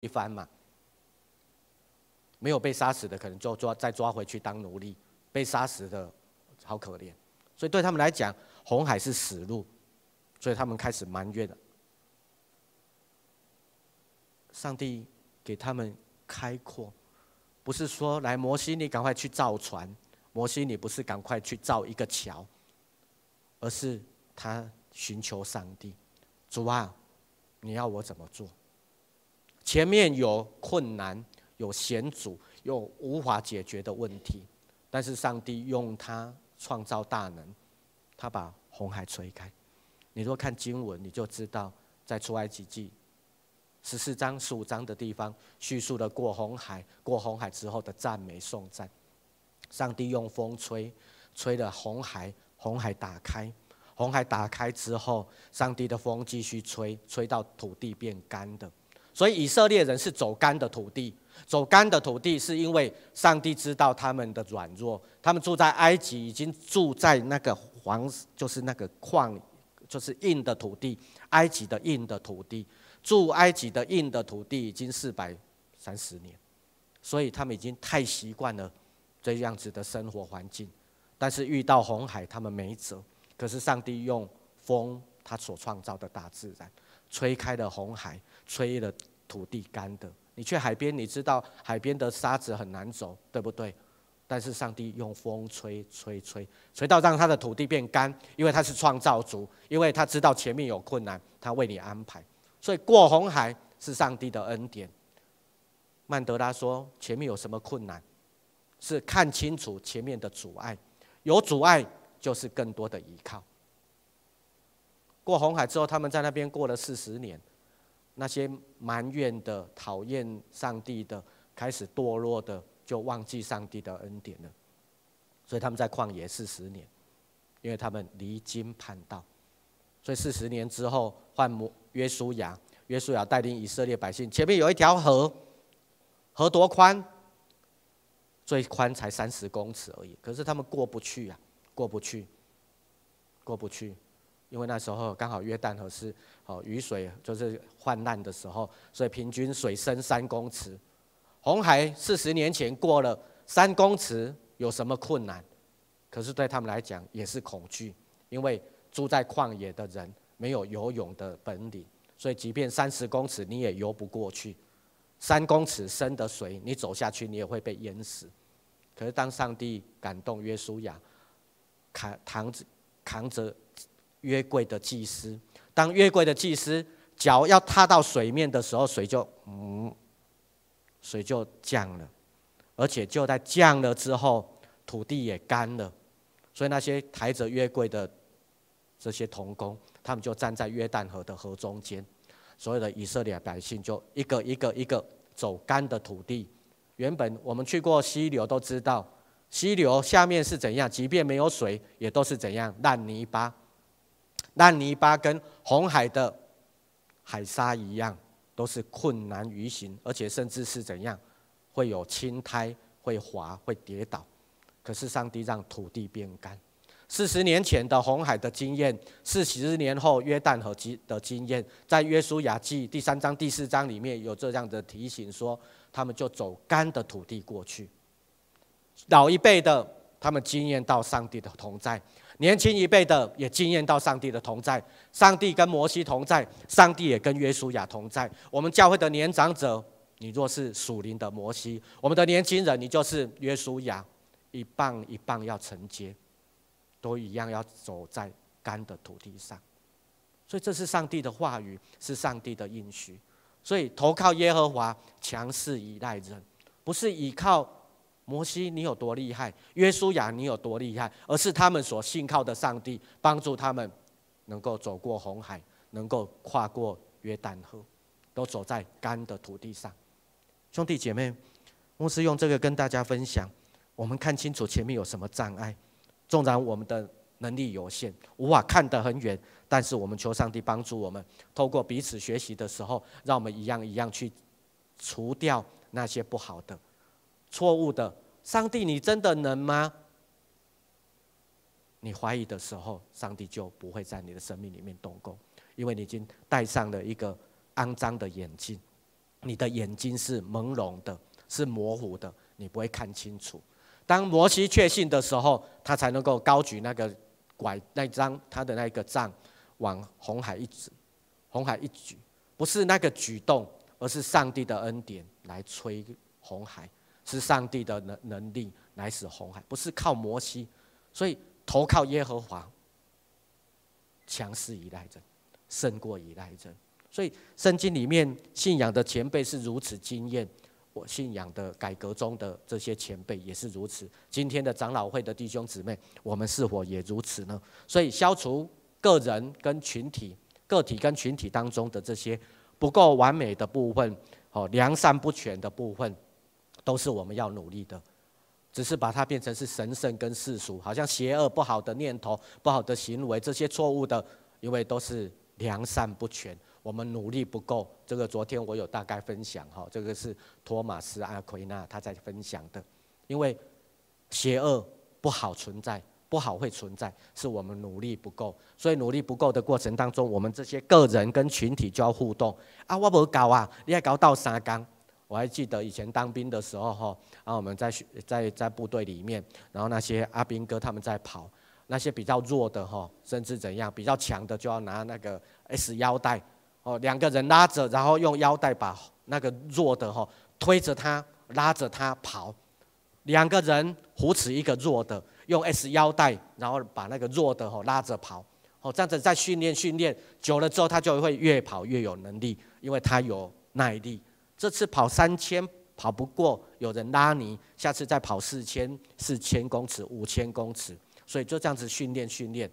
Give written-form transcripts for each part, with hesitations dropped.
一番嘛。没有被杀死的，可能就再抓回去当奴隶；被杀死的，好可怜。所以对他们来讲，红海是死路，所以他们开始埋怨了。上帝给他们开阔，不是说来摩西你赶快去造船，摩西你不是赶快去造一个桥，而是他寻求上帝，主啊，你要我怎么做？前面有困难，有险阻，有无法解决的问题，但是上帝用他创造大能，他把红海吹开。你若看经文，你就知道，在出埃及记14章、15章的地方，叙述了过红海之后的赞美颂赞。上帝用风吹了红海打开。红海打开之后，上帝的风继续吹到土地变干的。所以以色列人是走干的土地，走干的土地是因为上帝知道他们的软弱，他们住在埃及已经住在那个就是那个矿，就是硬的土地，埃及的硬的土地，住埃及的硬的土地已经430年，所以他们已经太习惯了这样子的生活环境。但是遇到红海，他们没辙。可是上帝用风，他所创造的大自然，吹开了红海，吹了土地干的。你去海边，你知道海边的沙子很难走，对不对？但是上帝用风吹到让他的土地变干，因为他是创造主，因为他知道前面有困难，他为你安排。所以过红海是上帝的恩典。曼德拉说，前面有什么困难，是看清楚前面的阻碍，有阻碍就是更多的依靠。过红海之后，他们在那边过了40年，那些埋怨的、讨厌上帝的、开始堕落的，就忘记上帝的恩典了。所以他们在旷野40年，因为他们离经叛道。所以40年之后换约书亚，约书亚带领以色列百姓，前面有一条河，河多宽？最宽才30公尺而已，可是他们过不去啊，过不去，因为那时候刚好约旦河是雨水就是泛滥的时候，所以平均水深3公尺。红海40年前过了3公尺，有什么困难？可是对他们来讲也是恐惧，因为住在旷野的人没有游泳的本领，所以即便30公尺你也游不过去。3公尺深的水，你走下去你也会被淹死。可是当上帝感动约书亚，扛着约柜的祭司，当约柜的祭司脚要踏到水面的时候，水就降了，而且就在降了之后，土地也干了。所以那些抬着约柜的这些同工，他们就站在约旦河的河中间，所有的以色列百姓就一个走干的土地。原本我们去过溪流都知道，溪流下面是怎样，即便没有水也都是怎样，烂泥巴。烂泥巴跟红海的海沙一样，都是困难于行，而且甚至是怎样，会有青苔，会滑，会跌倒。可是上帝让土地变干。40年前的红海的经验，40年后约旦河的经验，在约书亚记第3章、第4章里面有这样的提醒说，他们就走干的土地过去。老一辈的他们经验到上帝的同在，年轻一辈的也经验到上帝的同在。上帝跟摩西同在，上帝也跟约书亚同在。我们教会的年长者，你若是属灵的摩西，我们的年轻人，你就是约书亚，一棒一棒要承接，都一样要走在干的土地上。所以这是上帝的话语，是上帝的应许。所以投靠耶和华，强势依赖人，不是依靠摩西你有多厉害，约书亚你有多厉害，而是他们所信靠的上帝帮助他们能够走过红海，能够跨过约旦河，都走在干的土地上。兄弟姐妹，牧师用这个跟大家分享，我们看清楚前面有什么障碍。纵然我们的能力有限，无法看得很远，但是我们求上帝帮助我们，透过彼此学习的时候，让我们一样去除掉那些不好的、错误的。上帝，你真的能吗？你怀疑的时候，上帝就不会在你的生命里面动工，因为你已经戴上了一个肮脏的眼镜。你的眼睛是朦胧的，是模糊的，你不会看清楚。当摩西确信的时候，他才能够高举那个拐那张他的那个杖，往红海一指，红海一举，不是那个举动，而是上帝的恩典来吹红海，是上帝的能力来使红海，不是靠摩西。所以投靠耶和华，强势依赖人，胜过依赖人。所以圣经里面信仰的前辈是如此经验。我信仰的改革中的这些前辈也是如此。今天的长老会的弟兄姊妹，我们是否也如此呢？所以消除个人跟群体、个体跟群体当中的这些不够完美的部分，良善不全的部分，都是我们要努力的。只是把它变成是神圣跟世俗，好像邪恶、不好的念头、不好的行为，这些错误的，因为都是良善不全。我们努力不够，这个昨天我有大概分享，这个是托马斯·阿奎那他在分享的。因为邪恶不好存在，不好会存在，是我们努力不够。所以努力不够的过程当中，我们这些个人跟群体就要互动啊！我没搞啊，你还搞到3天。我还记得以前当兵的时候，然后我们在部队里面，然后那些阿兵哥他们在跑，那些比较弱的甚至怎样，比较强的就要拿那个 S 腰带。2个人拉着，然后用腰带把那个弱的推着他，拉着他跑。2个人扶持一个弱的，用 S 腰带，然后把那个弱的拉着跑。这样子再训练久了之后，他就会越跑越有能力，因为他有耐力。这次跑3000跑不过，有人拉你，下次再跑4000公尺、5000公尺，所以就这样子训练。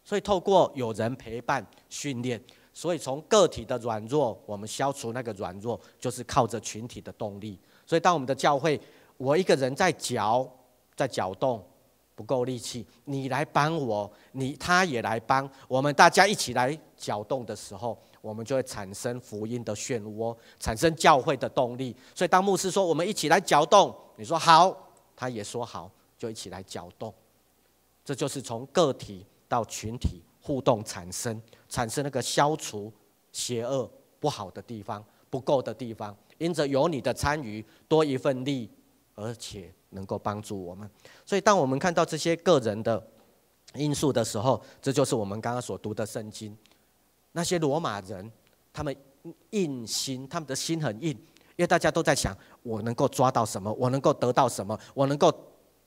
所以透过有人陪伴训练，所以从个体的软弱，我们消除那个软弱，就是靠着群体的动力。所以当我们的教会，我一个人在搅动，不够力气，你来帮我，他也来帮，我们大家一起来搅动的时候，我们就会产生福音的漩涡，产生教会的动力。所以当牧师说我们一起来搅动，你说好，他也说好，就一起来搅动。这就是从个体到群体互动产生那个消除邪恶不好的地方、不够的地方，因着有你的参与，多一份力，而且能够帮助我们。所以当我们看到这些个人的因素的时候，这就是我们刚刚所读的圣经。那些罗马人，他们硬心，他们的心很硬，因为大家都在想，我能够抓到什么，我能够得到什么，我能够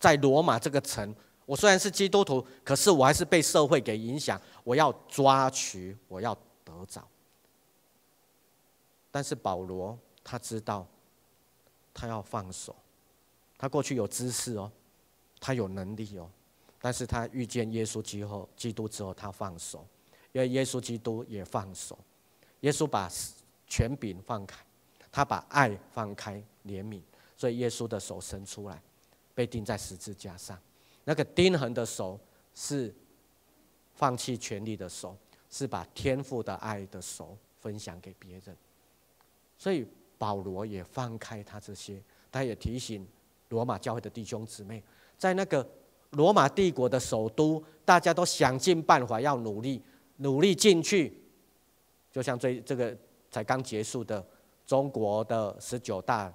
在罗马这个城。我虽然是基督徒，可是我还是被社会给影响。我要抓取，我要得着。但是保罗他知道，他要放手。他过去有知识他有能力但是他遇见耶稣基督之后，他放手，因为耶稣基督也放手。耶稣把权柄放开，他把爱放开，怜悯，所以耶稣的手伸出来，被钉在十字架上。那个钉痕的手是放弃权力的手，是把天父的爱的手分享给别人。所以保罗也放开他这些，他也提醒罗马教会的弟兄姊妹，在那个罗马帝国的首都，大家都想尽办法要努力进去。就像这个才刚结束的中国的19大，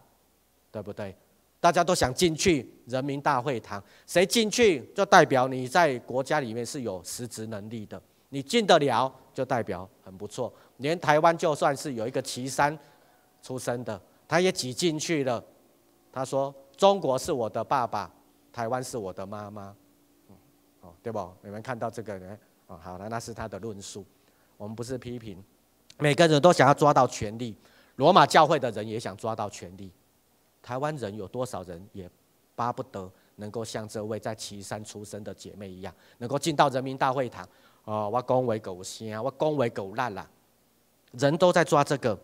对不对？大家都想进去人民大会堂，谁进去就代表你在国家里面是有实质能力的，你进得了就代表很不错。连台湾就算是有一个岐山出生的，他也挤进去了。他说：“中国是我的爸爸，台湾是我的妈妈。”对不？你们看到这个呢？好了，那是他的论述。我们不是批评，每个人都想要抓到权力，罗马教会的人也想抓到权力。台湾人有多少人也巴不得能够像这位在岐山出生的姐妹一样，能够进到人民大会堂。我讲话够声，我讲话够烂啦。人都在抓这个，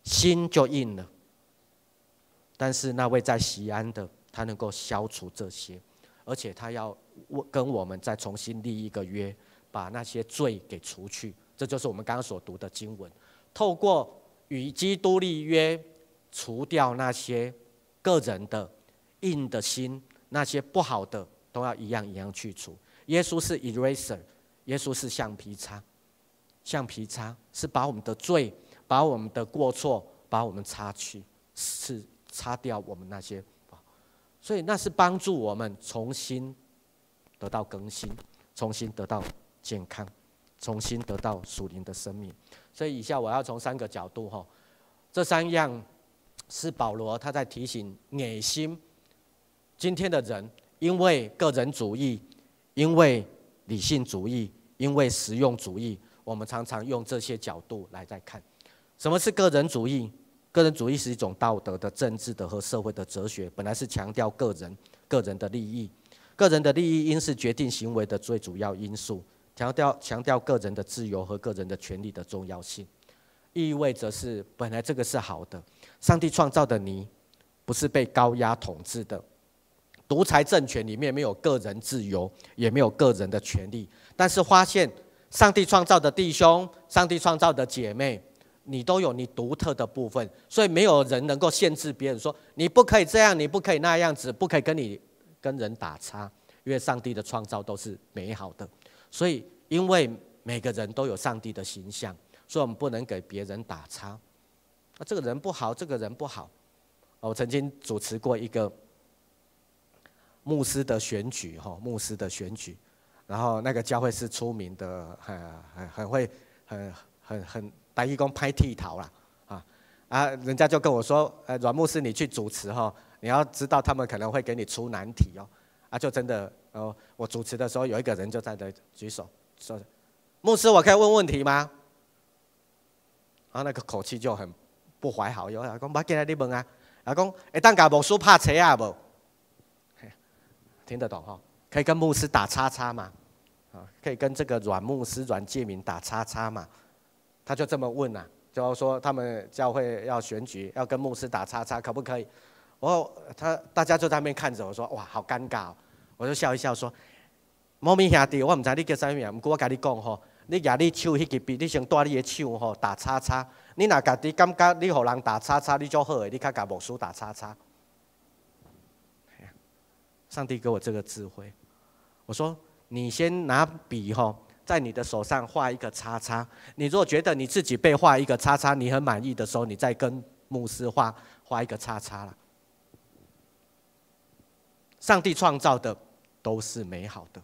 心就硬了。但是那位在西安的，他能够消除这些，而且他要跟我们再重新立一个约，把那些罪给除去。这就是我们刚刚所读的经文，透过与基督立约，除掉那些个人的硬的心，那些不好的都要一样一样去除。耶稣是 eraser， 耶稣是橡皮擦，橡皮擦是把我们的罪，把我们的过错把我们擦去，是擦掉我们那些，所以那是帮助我们重新得到更新，重新得到健康，重新得到属灵的生命。所以以下我要从3个角度这3样是保罗他在提醒野心。今天的人因为个人主义，因为理性主义，因为实用主义，我们常常用这些角度来在看。什么是个人主义？个人主义是一种道德的、政治的和社会的哲学，本来是强调个人的利益。个人的利益应是决定行为的最主要因素，强调个人的自由和个人的权利的重要性。意味着是本来这个是好的，上帝创造的你不是被高压统治的，独裁政权里面没有个人自由，也没有个人的权利。但是发现上帝创造的弟兄，上帝创造的姐妹，你都有你独特的部分，所以没有人能够限制别人说你不可以这样，你不可以那样子，不可以跟人打叉，因为上帝的创造都是美好的。所以因为每个人都有上帝的形象，所以我们不能给别人打叉。这个人不好，这个人不好。我曾经主持过一个牧师的选举，然后那个教会是出名的，很会很台语讲歹剃头啦，人家就跟我说，阮牧师你去主持你要知道他们可能会给你出难题就真的我主持的时候有一个人就在那举手说，牧师我可以问问题吗？然后那个口气就很不怀好意，讲不要紧你问啊，然后讲会当甲牧师拍车啊无？听得懂可以跟牧师打叉叉嘛？可以跟这个阮牧师阮介民打叉叉嘛？他就这么问就说他们教会要选举，要跟牧师打叉叉，可不可以？大家就在那边看着我说，哇，好尴尬我就笑一笑说，某咪兄弟，我唔知你叫啥名，不过我跟你讲你举你手迄支笔，你先带你的手打叉叉。你若家己感觉你予人打叉叉，你就好的，你较甲牧师打叉叉。上帝给我这个智慧，我说你先拿笔在你的手上画一个叉叉。你如果觉得你自己被画一个叉叉，你很满意的时候，你再跟牧师画一个叉叉了。上帝创造的都是美好的，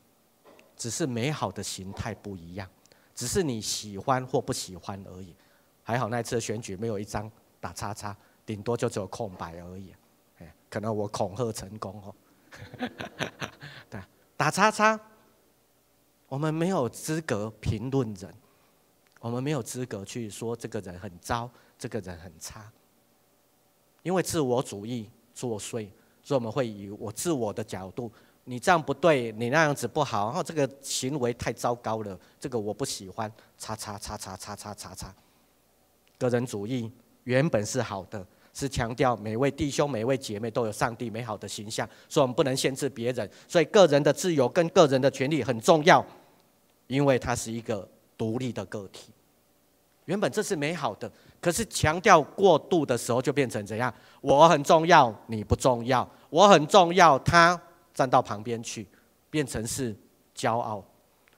只是美好的形态不一样，只是你喜欢或不喜欢而已。还好那次的选举没有一张打叉叉，顶多就只有空白而已。可能我恐吓成功对，打叉叉，我们没有资格评论人，我们没有资格去说这个人很糟，这个人很差，因为自我主义作祟，所以我们会以我自我的角度，你这样不对，你那样子不好，然后这个行为太糟糕了，这个我不喜欢，叉叉叉叉叉叉叉叉。个人主义原本是好的，是强调每位弟兄、每位姐妹都有上帝美好的形象，所以我们不能限制别人。所以个人的自由跟个人的权利很重要，因为它是一个独立的个体。原本这是美好的，可是强调过度的时候，就变成怎样？我很重要，你不重要；我很重要，他站到旁边去，变成是骄傲。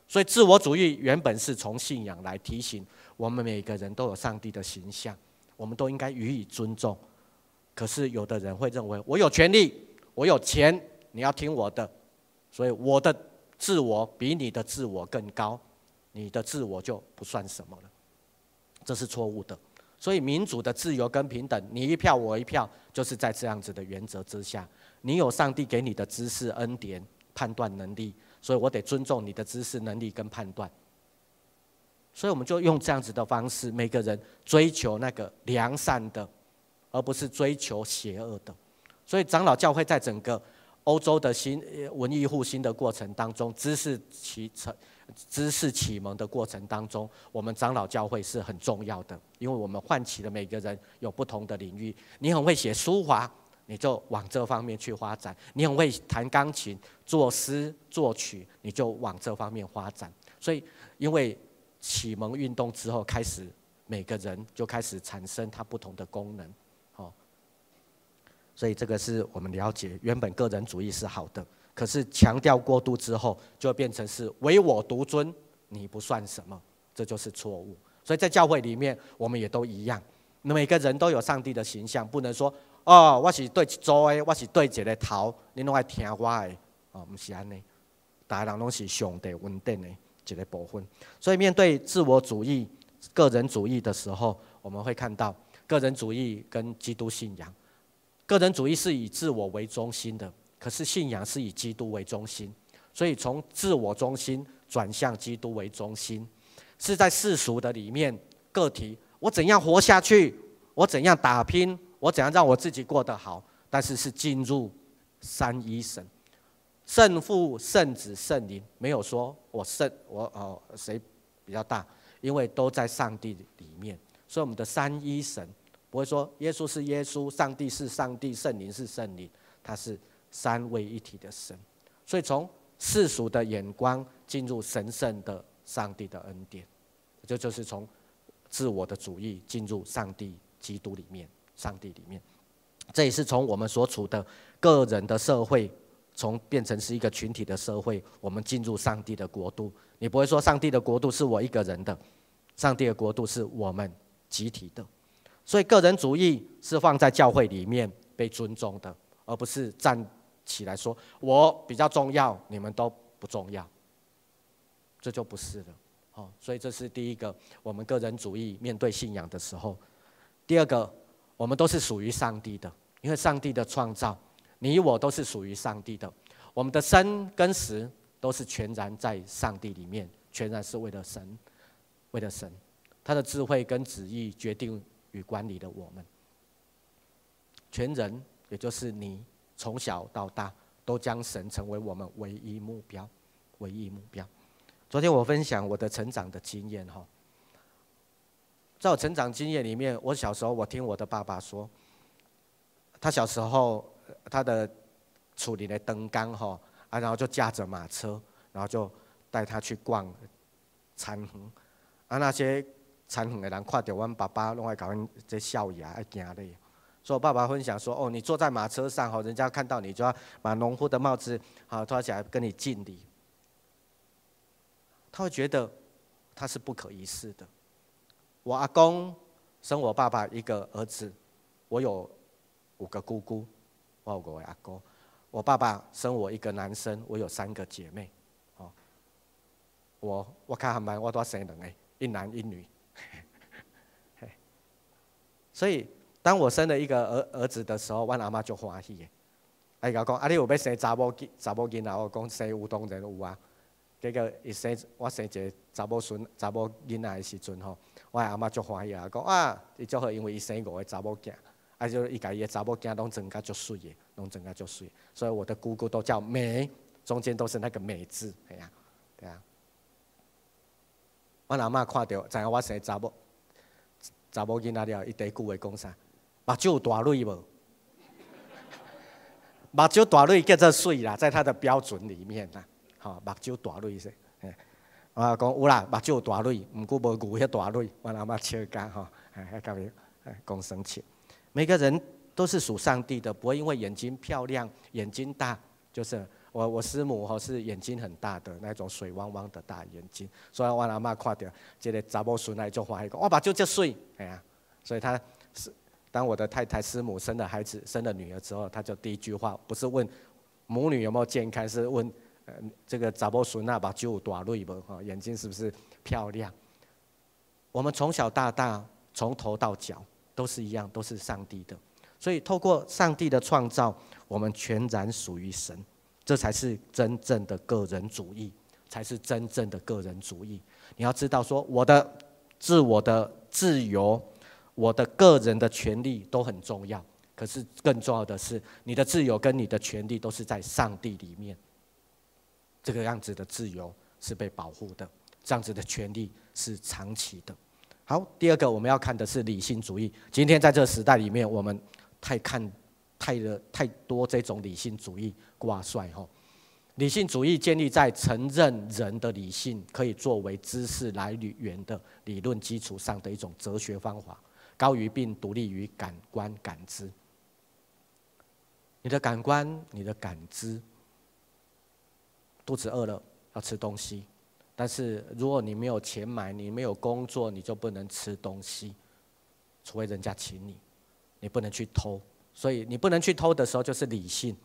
所以自我主义原本是从信仰来提醒我们每个人都有上帝的形象，我们都应该予以尊重。可是有的人会认为，我有权利，我有钱，你要听我的，所以我的自我比你的自我更高，你的自我就不算什么了。这是错误的。所以民主的自由跟平等，你一票我一票，就是在这样子的原则之下。你有上帝给你的知识恩典、判断能力，所以我得尊重你的知识能力跟判断。所以我们就用这样子的方式，每个人追求那个良善的，而不是追求邪恶的。所以长老教会在整个欧洲的文艺复兴的过程当中，知识启蒙的过程当中，我们长老教会是很重要的，因为我们唤起了每个人有不同的领域。你很会写书法，你就往这方面去发展；你很会弹钢琴、作诗、作曲，你就往这方面发展。所以，因为启蒙运动之后，开始每个人就开始产生他不同的功能。所以这个是我们了解，原本个人主义是好的，可是强调过度之后，就变成是唯我独尊，你不算什么，这就是错误。所以在教会里面，我们也都一样，每个人都有上帝的形象，不能说哦，我是对一组的，我是对一个头，你拢爱听我的，哦，不是安尼，大家人拢是上帝恩典的一个部分。所以面对自我主义、个人主义的时候，我们会看到个人主义跟基督信仰。个人主义是以自我为中心的，可是信仰是以基督为中心，所以从自我中心转向基督为中心，是在世俗的里面，个体我怎样活下去，我怎样打拼，我怎样让我自己过得好，但是是进入三一神，圣父、圣子、圣灵，没有说谁比较大，因为都在上帝里面，所以我们的三一神。不会说耶稣是耶稣，上帝是上帝，圣灵是圣灵，他是三位一体的神。所以从世俗的眼光进入神圣的上帝的恩典，这就是从自我的主义进入上帝基督里面，上帝里面。这也是从我们所处的个人的社会，从变成是一个群体的社会，我们进入上帝的国度。你不会说上帝的国度是我一个人的，上帝的国度是我们集体的。所以个人主义是放在教会里面被尊重的，而不是站起来说我比较重要，你们都不重要，这就不是了。所以这是第一个，我们个人主义面对信仰的时候。第二个，我们都是属于上帝的，因为上帝的创造，你我都是属于上帝的，我们的生跟死都是全然在上帝里面，全然是为了神，为了神，他的智慧跟旨意决定与管理的我们，全人也就是你，从小到大都将神成为我们唯一目标，唯一目标。昨天我分享我的成长的经验哈，在我成长经验里面，我小时候我听我的爸爸说，他小时候他的厝里的灯缸哈然后就驾着马车，然后就带他去逛餐厅那些残远的人看到我爸爸，拢会甲阮这笑牙，爱惊咧。所以我爸爸分享说：“哦，你坐在马车上，人家看到你就要把农夫的帽子脱起来跟你敬礼。”他会觉得他是不可一世的。我阿公生我爸爸一个儿子，我有5个姑姑，我有5个阿公。我爸爸生我一个男生，我有3个姐妹。我较含慢，我多生2个，1男1女。所以，当我生了一个儿子的时候，我阿妈就欢喜的。伊甲我讲：“你有要生查某囡仔？”我讲：“生有当然有啊。”结果我生一个查某囡仔的时阵吼，我阿妈就欢喜啊，讲伊足好，因为伊生5个查某囝，就伊家己的查某囝拢装甲足水的，拢装甲足水。所以我的姑姑都叫美，中间都是那个美字，对啊。我阿妈看到，知影我生查某囡仔了，伊第一句话讲啥？目睭有大蕊无？目睭大蕊叫做水啦，在他的标准里面啦，目睭大蕊是。我讲有啦，目睭有大蕊，毋过无牛迄大蕊。我阿妈笑甲甲伊讲生气。每个人都是属上帝的，不会因为眼睛漂亮、眼睛大，就是我师母是眼睛很大的那种水汪汪的大眼睛，所以我阿嬷看到这个查某孙就欢喜讲，我目睭这水，所以他当我的太太师母生了孩子、生了女儿之后，他就第一句话不是问母女有没有健康，是问这个查某孙目睭有大蕊无？眼睛是不是漂亮？我们从小到大，从头到脚都是一样，都是上帝的。所以透过上帝的创造，我们全然属于神，这才是真正的个人主义，才是真正的个人主义。你要知道说，我的自我的自由，我的个人的权利都很重要，可是更重要的是，你的自由跟你的权利都是在上帝里面。这个样子的自由是被保护的，这样子的权利是长期的。好，第二个我们要看的是理性主义。今天在这个时代里面，我们太多这种理性主义挂帅吼。理性主义建立在承认人的理性可以作为知识来源的理论基础上的一种哲学方法，高于并独立于感官感知。你的感官、你的感知，肚子饿了要吃东西，但是如果你没有钱买，你没有工作，你就不能吃东西，除非人家请你，你不能去偷。所以你不能去偷的时候，就是理性，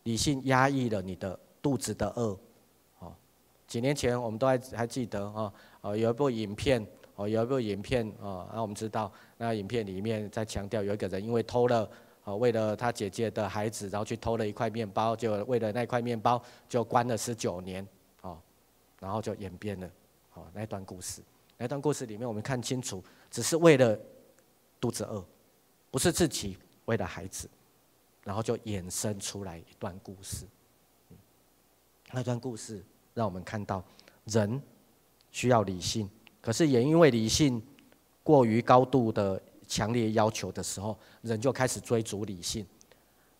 理性压抑了你的肚子的饿。几年前我们都还记得有一部影片，那我们知道那影片里面在强调有一个人因为偷了，为了他姐姐的孩子，然后去偷了一块面包，就为了那块面包就关了19年，然后就演变了那段故事。那段故事里面我们看清楚，只是为了肚子饿，不是自己为了孩子，然后就衍生出来一段故事。那段故事让我们看到人需要理性，可是也因为理性过于高度的强烈要求的时候，人就开始追逐理性。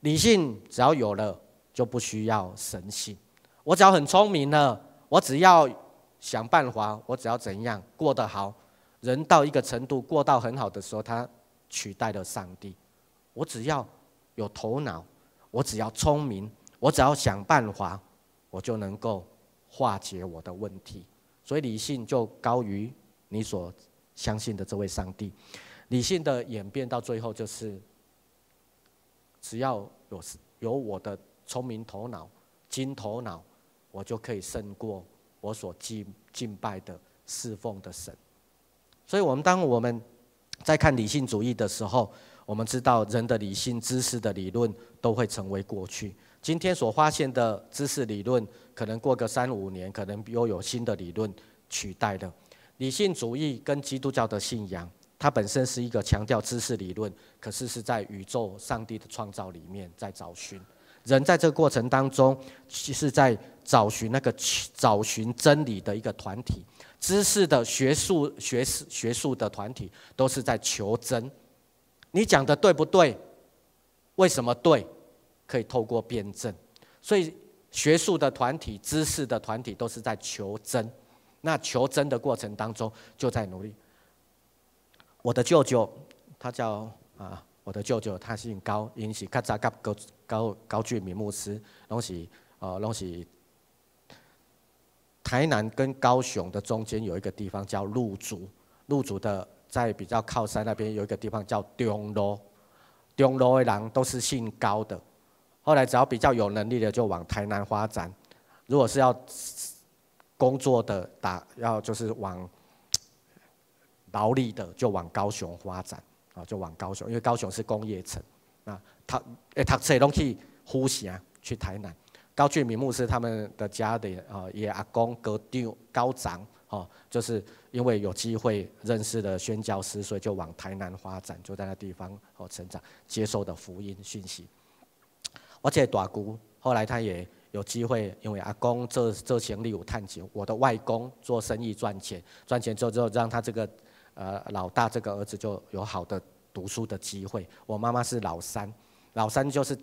理性只要有了，就不需要神性。我只要很聪明了，我只要想办法，我只要怎样过得好。人到一个程度过到很好的时候，他取代了上帝。我只要有头脑，我只要聪明，我只要想办法，我就能够化解我的问题。所以理性就高于你所相信的这位上帝。理性的演变到最后就是，只要有我的聪明头脑、金头脑，我就可以胜过我所敬拜的、侍奉的神。所以当我们在看理性主义的时候，我们知道人的理性知识的理论都会成为过去。今天所发现的知识理论，可能过个3-5年，可能又有新的理论取代了。理性主义跟基督教的信仰，它本身是一个强调知识理论，可是是在宇宙上帝的创造里面在找寻。人在这个过程当中，是在找寻真理的一个团体。知识的学术的团体都是在求真。你讲的对不对？为什么对？可以透过辩证。所以学术的团体、知识的团体都是在求真。那求真的过程当中，就在努力。我的舅舅，我的舅舅他姓高，因是较早甲高俊明牧师，拢是台南跟高雄的中间有一个地方叫鹿竹，鹿竹的在比较靠山那边有一个地方叫中路，中路的人都是姓高的。后来只要比较有能力的就往台南发展，如果是要工作的要就是往劳力的就往高雄发展，就往高雄，因为高雄是工业城。读册拢去府城，去台南。高俊明牧师他们的家的爷阿公高长，就是因为有机会认识了宣教师，所以就往台南发展，就在那地方成长，接受的福音讯息。我这大姑后来他也有机会，因为阿公做生意有赚钱，我的外公做生意赚钱之后让他这个老大这个儿子就有好的读书的机会。我妈妈是老三就是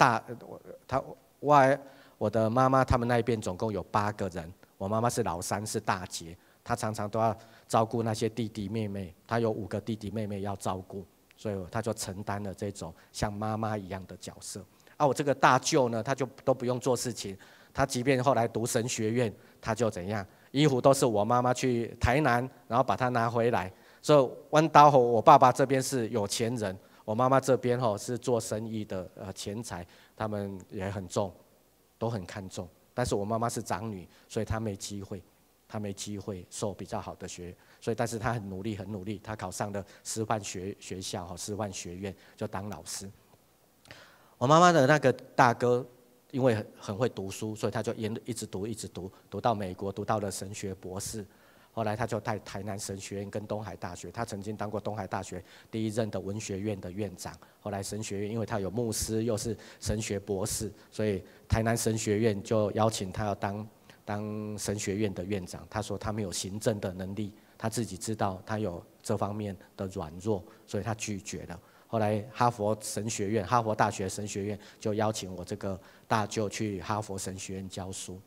我的妈妈他们那一边总共有8个人，我妈妈是老三，是大姐，她常常都要照顾那些弟弟妹妹，她有5个弟弟妹妹要照顾，所以她就承担了这种像妈妈一样的角色。我这个大舅呢，他就都不用做事情，他即便后来读神学院，他就怎样，衣服都是我妈妈去台南，然后把它拿回来。所以弯刀吼，我爸爸这边是有钱人，我妈妈这边是做生意的钱财，他们也很重，都很看重。但是我妈妈是长女，所以她没机会受比较好的学，所以但是她很努力，她考上了师范学校师范学院，就当老师。我妈妈的那个大哥，因为很会读书，所以他就一直读到美国，读到了神学博士。后来他就带台南神学院跟东海大学，他曾经当过东海大学第1任的文学院的院长。后来神学院因为他有牧师，又是神学博士，所以台南神学院就邀请他要当神学院的院长。他说他没有行政的能力，他自己知道他有这方面的软弱，所以他拒绝了。后来哈佛大学神学院就邀请我这个大舅去哈佛神学院教书，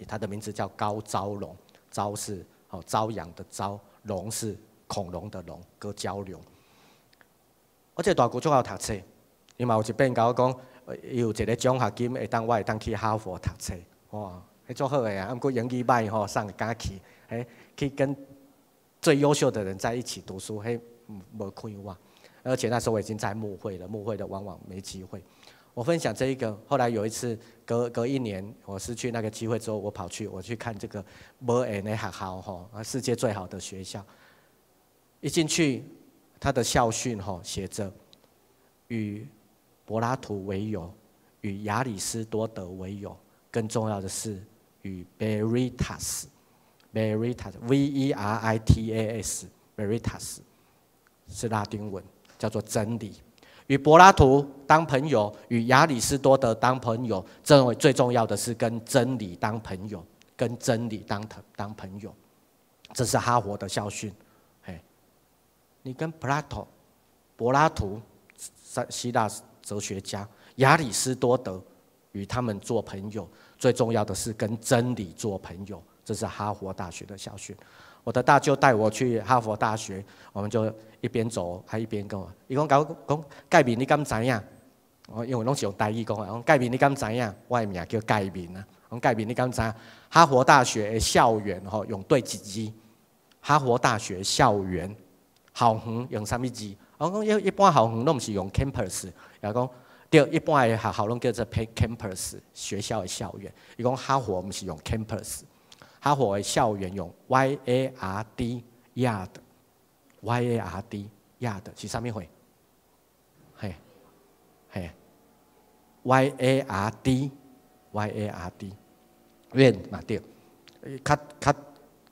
他的名字叫高昭龙，昭是朝阳的朝，龙是恐龙的龙，高昭龙。我这大舅最好读册，伊嘛有一遍甲我讲，伊有一个奖学金，我会当去哈佛读册。哇，还做好的啊，不过英语歹吼，上敢去，去跟最优秀的人在一起读书，没亏我。而且那时候我已经在牧会了，牧会的往往没机会。我分享这一个，后来有一次隔一年，我失去那个机会之后，我去看这个无缘的学校吼，世界最好的学校。一进去，他的校训吼写着：与柏拉图为友，与亚里士多德为友，更重要的是与 Veritas Veritas Veritas 是拉丁文，叫做真理。与柏拉图当朋友，与亚里士多德当朋友，最重要的是跟真理当朋友，跟真理当朋友。这是哈佛的校训。你跟柏拉图希腊哲学家，亚里士多德与他们做朋友，最重要的是跟真理做朋友。这是哈佛大学的校训。我的大舅带我去哈佛大学，我们就一边走还一边跟我，伊讲盖敏，你敢知影？因为拢是用台语讲的，讲盖敏你敢知影？我的名叫盖敏啊。讲盖敏你敢知影？哈佛大学的校园用对一字，哈佛大学校园，校园用什么字？我讲一般校园拢唔是用 campus， 也讲对，一般的学校拢叫做 campus， 学校的校园。伊讲哈佛唔是用 campus。哈佛的校园用 YARD yard yard 是啥物货？YARD 院嘛对，较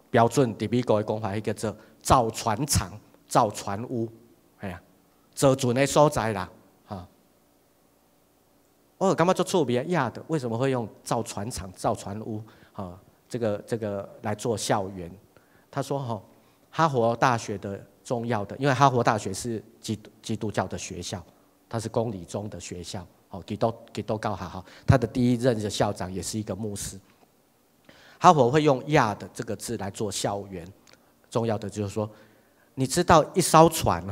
标准，伫美国的讲法，迄叫做造船厂、造船屋，造船的所在啦，我有感觉做趣味啊，yard 为什么会用造船厂、造船屋？这个来做校园，他说哈佛大学的重要的，因为哈佛大学是基督教的学校，它是公理中的学校，基督教学校，他的第一任的校长也是一个牧师。哈佛会用 yard 这个字来做校园，重要的就是说，你知道一艘船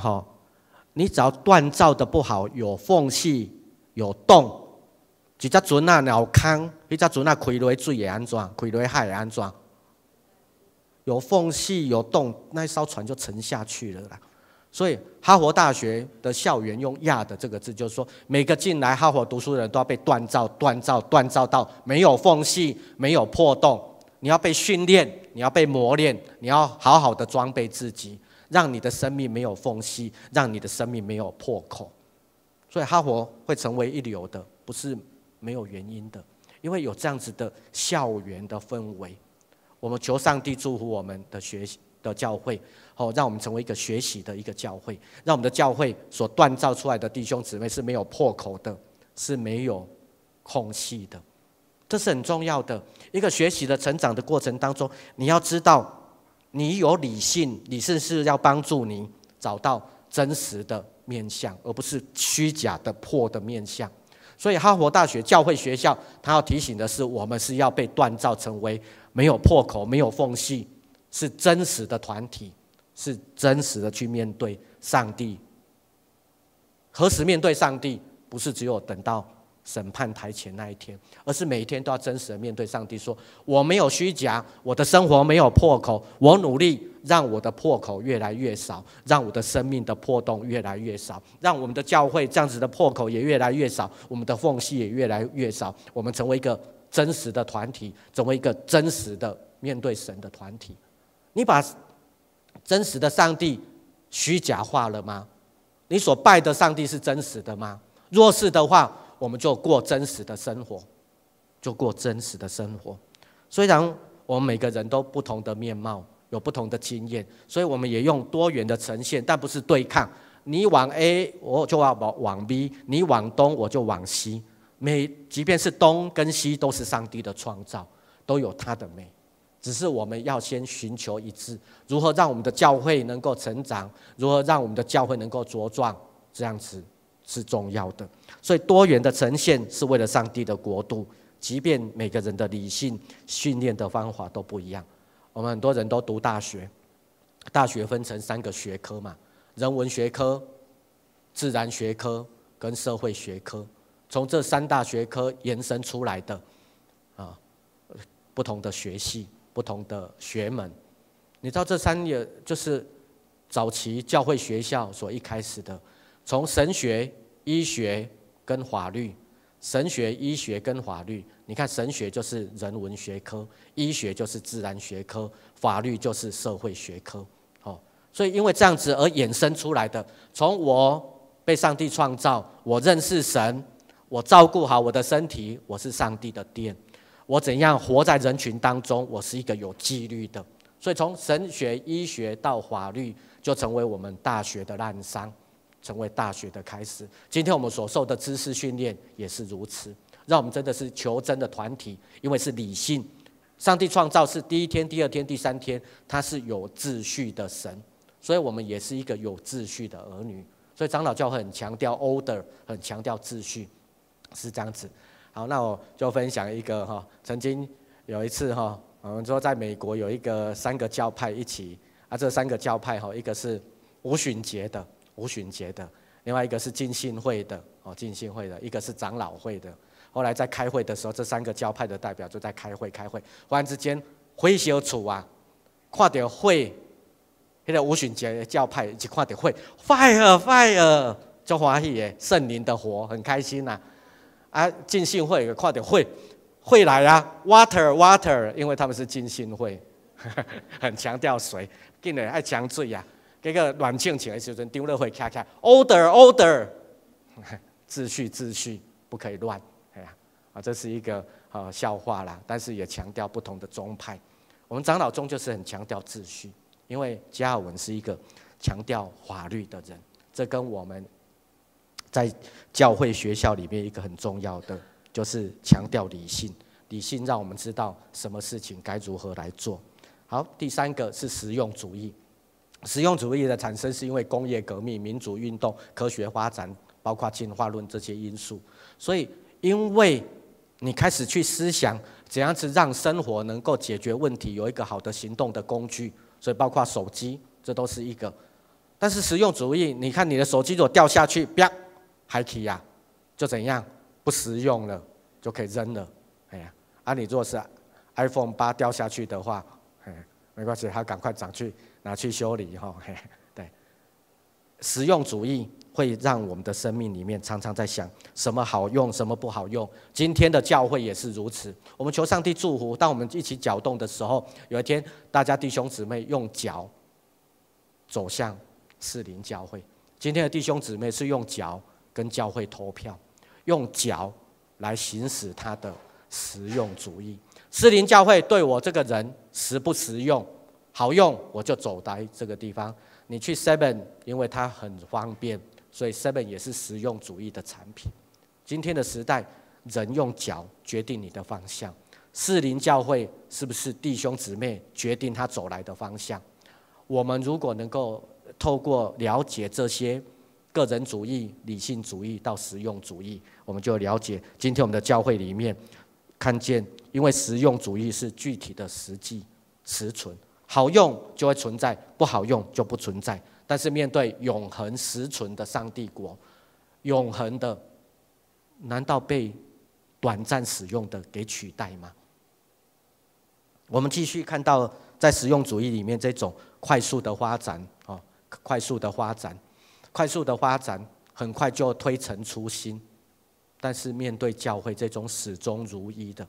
你只要锻造的不好，有缝隙、有洞。一只船啊，有空，迄只船啊开落水会安怎？开落海会安怎？有缝隙、有洞，那一艘船就沉下去了啦。所以哈佛大学的校园用 yard 这个字，就是说每个进来哈佛读书的人都要被锻造到没有缝隙、没有破洞。你要被训练，你要被磨练，你要好好的装备自己，让你的生命没有缝隙，让你的生命没有破口。所以哈佛会成为一流的，不是没有原因的，因为有这样子的校园的氛围。我们求上帝祝福我们的学习的教会，让我们成为一个学习的一个教会，让我们的教会所锻造出来的弟兄姊妹是没有破口的，是没有空隙的。这是很重要的。一个学习的成长的过程当中，你要知道，你有理性是要帮助你找到真实的面向，而不是虚假的破的面向。所以哈佛大学教会学校，他要提醒的是，我们是要被锻造成为没有破口、没有缝隙，是真实的团体，是真实的去面对上帝。何时面对上帝？不是只有等到审判台前那一天，而是每一天都要真实的面对上帝，说我没有虚假，我的生活没有破口，我努力让我的破口越来越少，让我的生命的破洞越来越少，让我们的教会这样子的破口也越来越少，我们的缝隙也越来越少，我们成为一个真实的团体，成为一个真实的面对神的团体。你把真实的上帝虚假化了吗？你所拜的上帝是真实的吗？若是的话，我们就过真实的生活，就过真实的生活。虽然我们每个人都不同的面貌，有不同的经验，所以我们也用多元的呈现，但不是对抗。你往 A， 我就要往 B； 你往东，我就往西。即便是东跟西，都是上帝的创造，都有它的美。只是我们要先寻求一致，如何让我们的教会能够成长，如何让我们的教会能够茁壮，这样子是重要的。所以多元的呈现是为了上帝的国度，即便每个人的理性训练的方法都不一样。我们很多人都读大学，大学分成3个学科嘛，人文学科、自然学科跟社会学科，从这3大学科延伸出来的不同的学系、不同的学门。你知道这三也就是早期教会学校所一开始的，从神学、医学跟法律。神学、医学跟法律，你看神学就是人文学科，医学就是自然学科，法律就是社会学科。所以因为这样子而衍生出来的，从我被上帝创造，我认识神，我照顾好我的身体，我是上帝的殿，我怎样活在人群当中，我是一个有纪律的。所以从神学、医学到法律，就成为我们大学的滥觞，成为大学的开始。今天我们所受的知识训练也是如此，让我们真的是求真的团体，因为是理性。上帝创造是第一天、第二天、第三天，他是有秩序的神，所以我们也是一个有秩序的儿女。所以长老教会很强调 order， 很强调秩序，是这样子。好，那我就分享一个曾经有一次我们说在美国有一个3个教派一起这3个教派一个是五旬节的。另外一个是浸信会的，一个是长老会的。后来在开会的时候，这3个教派的代表就在开会，忽然之间火烧厝啊，看到火，那个五旬节的教派一看到火 ，fire， 就欢喜的，圣灵的火，很开心呐。浸信会看到火来啊 ，water， 因为他们是浸信会，很强调水，竟然爱抢水啊。这个暖庆的时候，张乐会开 order， 秩序不可以乱，这是一个笑话啦，但是也强调不同的宗派。我们长老宗就是很强调秩序，因为加尔文是一个强调法律的人，这跟我们在教会学校里面一个很重要的就是强调理性，理性让我们知道什么事情该如何来做。好，第3个是实用主义。实用主义的产生是因为工业革命、民主运动、科学发展，包括进化论这些因素。所以，因为你开始去思想怎样子让生活能够解决问题，有一个好的行动的工具，所以包括手机，这都是一个。但是实用主义，你看你的手机如果掉下去，啪，还起呀，就怎样不实用了，就可以扔了。你如果是 iPhone 8掉下去的话，没关系，他赶快拿去修理对，实用主义会让我们的生命里面常常在想什么好用，什么不好用。今天的教会也是如此。我们求上帝祝福，当我们一起搅动的时候，有一天大家弟兄姊妹用脚走向士林教会。今天的弟兄姊妹是用脚跟教会投票，用脚来行使他的实用主义。士林教会对我这个人实不实用？好用我就走来这个地方。你去 Seven， 因为它很方便，所以 Seven 也是实用主义的产品。今天的时代，人用脚决定你的方向。士林教会是不是弟兄姊妹决定他走来的方向？我们如果能够透过了解这些个人主义、理性主义到实用主义，我们就了解今天我们的教会里面看见，因为实用主义是具体的实际实存。好用就会存在，不好用就不存在。但是面对永恒实存的上帝国，永恒的，难道被短暂使用的给取代吗？我们继续看到，在实用主义里面，这种快速的发展，很快就推陈出新。但是面对教会这种始终如一的，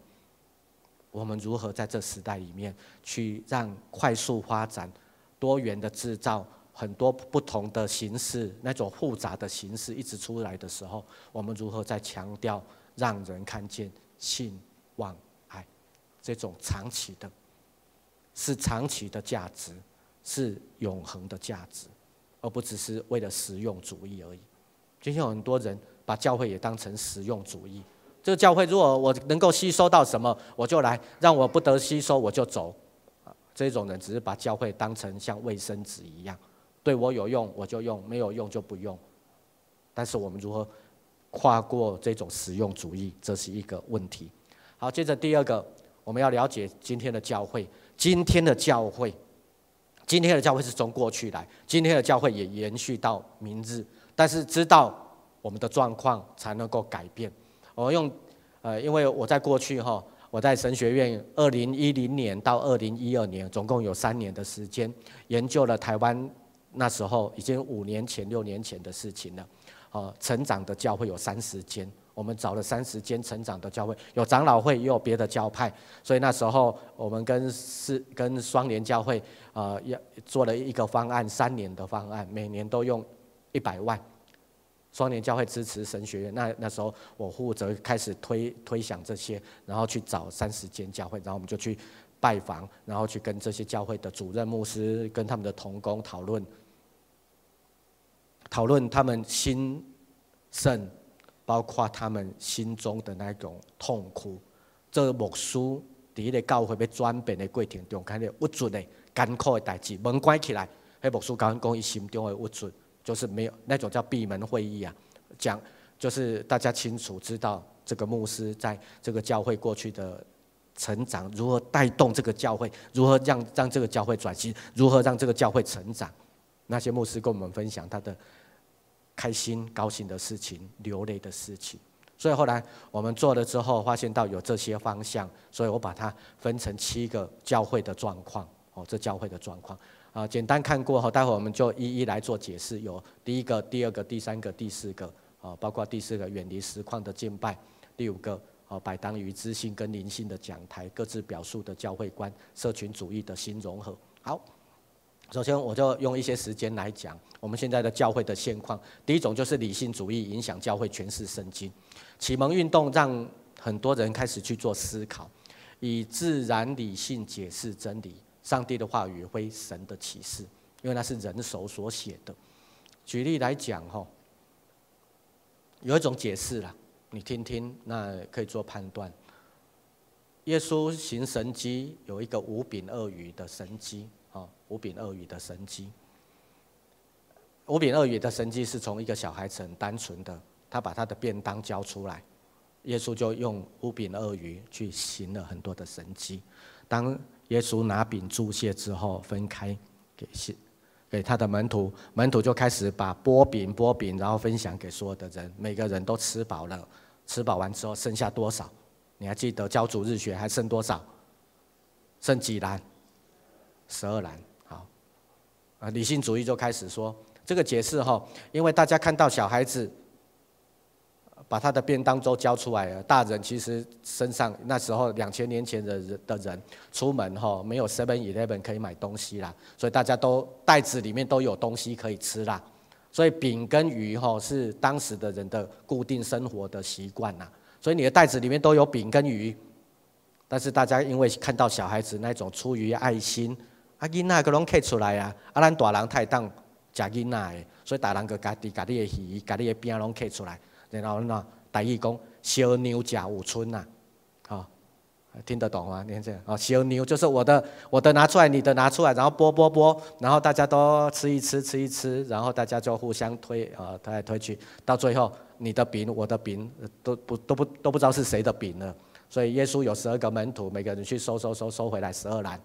我们如何在这时代里面去让快速发展、多元的制造、很多不同的形式、那种复杂的形式一直出来的时候，我们如何在强调让人看见信、望、爱这种长期的价值，是永恒的价值，而不只是为了实用主义而已。今天有很多人把教会也当成实用主义。这个教会如果我能够吸收到什么，我就来；让我不得吸收，我就走。这种人只是把教会当成像卫生纸一样，对我有用我就用，没有用就不用。但是我们如何跨过这种实用主义，这是一个问题。好，接着第2个，我们要了解今天的教会。今天的教会是从过去来，今天的教会也延续到明日。但是知道我们的状况才能够改变。我用因为我在过去我在神学院2010年到2012年，总共有3年的时间，研究了台湾那时候已经5年前、6年前的事情了。成长的教会有30间，我们找了30间成长的教会，有长老会，也有别的教派。所以那时候我们跟双联教会做了一个方案，3年的方案，每年都用100万。双联教会支持神学院，那时候我负责开始推想这些，然后去找30间教会，然后我们就去拜访，然后去跟这些教会的主任牧师跟他们的同工讨论他们心声，包括他们心中的那种痛苦。这个牧师在个教会要转变的过程中，开始郁卒的艰苦的代志，门关起来，那牧师讲伊心中的郁卒。就是没有那种叫闭门会议啊，讲就是大家清楚知道这个牧师在这个教会过去的成长，如何带动这个教会，如何让这个教会转型，如何让这个教会成长。那些牧师跟我们分享他的开心、高兴的事情、流泪的事情。所以后来我们做了之后，发现到有这些方向，所以我把它分成7个教会的状况。这教会的状况。简单看过后，待会我们就一一来做解释。有第1个、第2个、第3个、第4个，包括第4个远离实况的敬拜，第5个摆荡与知性跟灵性的讲台，各自表述的教会观，社群主义的新融合。好，首先我就用一些时间来讲我们现在的教会的现况。第一种就是理性主义影响教会诠释圣经，启蒙运动让很多人开始去做思考，以自然理性解释真理。上帝的话语非神的启示，因为那是人手所写的。举例来讲，有一种解释啦，你听听，那可以做判断。耶稣行神迹，有一个5饼2鱼的神迹，5饼2鱼的神迹。5饼2鱼的神迹是从一个小孩子很单纯的，他把他的便当交出来，耶稣就用5饼2鱼去行了很多的神迹。当耶稣拿饼祝谢之后，分开给他的门徒，门徒就开始把拨饼，然后分享给所有的人，每个人都吃饱了。吃饱完之后剩下多少？你还记得教主日学还剩多少？剩几篮？12篮。好，理性主义就开始说这个解释因为大家看到小孩子把他的便当都交出来了，大人其实身上那时候2000年前的人出门没有 7-Eleven 可以买东西啦，所以大家都袋子里面都有东西可以吃啦。所以饼跟鱼是当时的人的固定生活的习惯啦，所以你的袋子里面都有饼跟鱼。但是大家因为看到小孩子那种出于爱心，囡仔个拢摕出来啊，咱大人太当吃囡仔的，所以大人个家己家己的鱼、家己的饼拢摕出来。然后呢，台语讲烧牛吃有春呐，听得懂吗？你看这样，烧牛就是我的拿出来，你的拿出来，然后拨，然后大家都吃一吃，然后大家就互相推来推去，到最后你的饼我的饼都不知道是谁的饼了。所以耶稣有12个门徒，每个人去收回来12篮。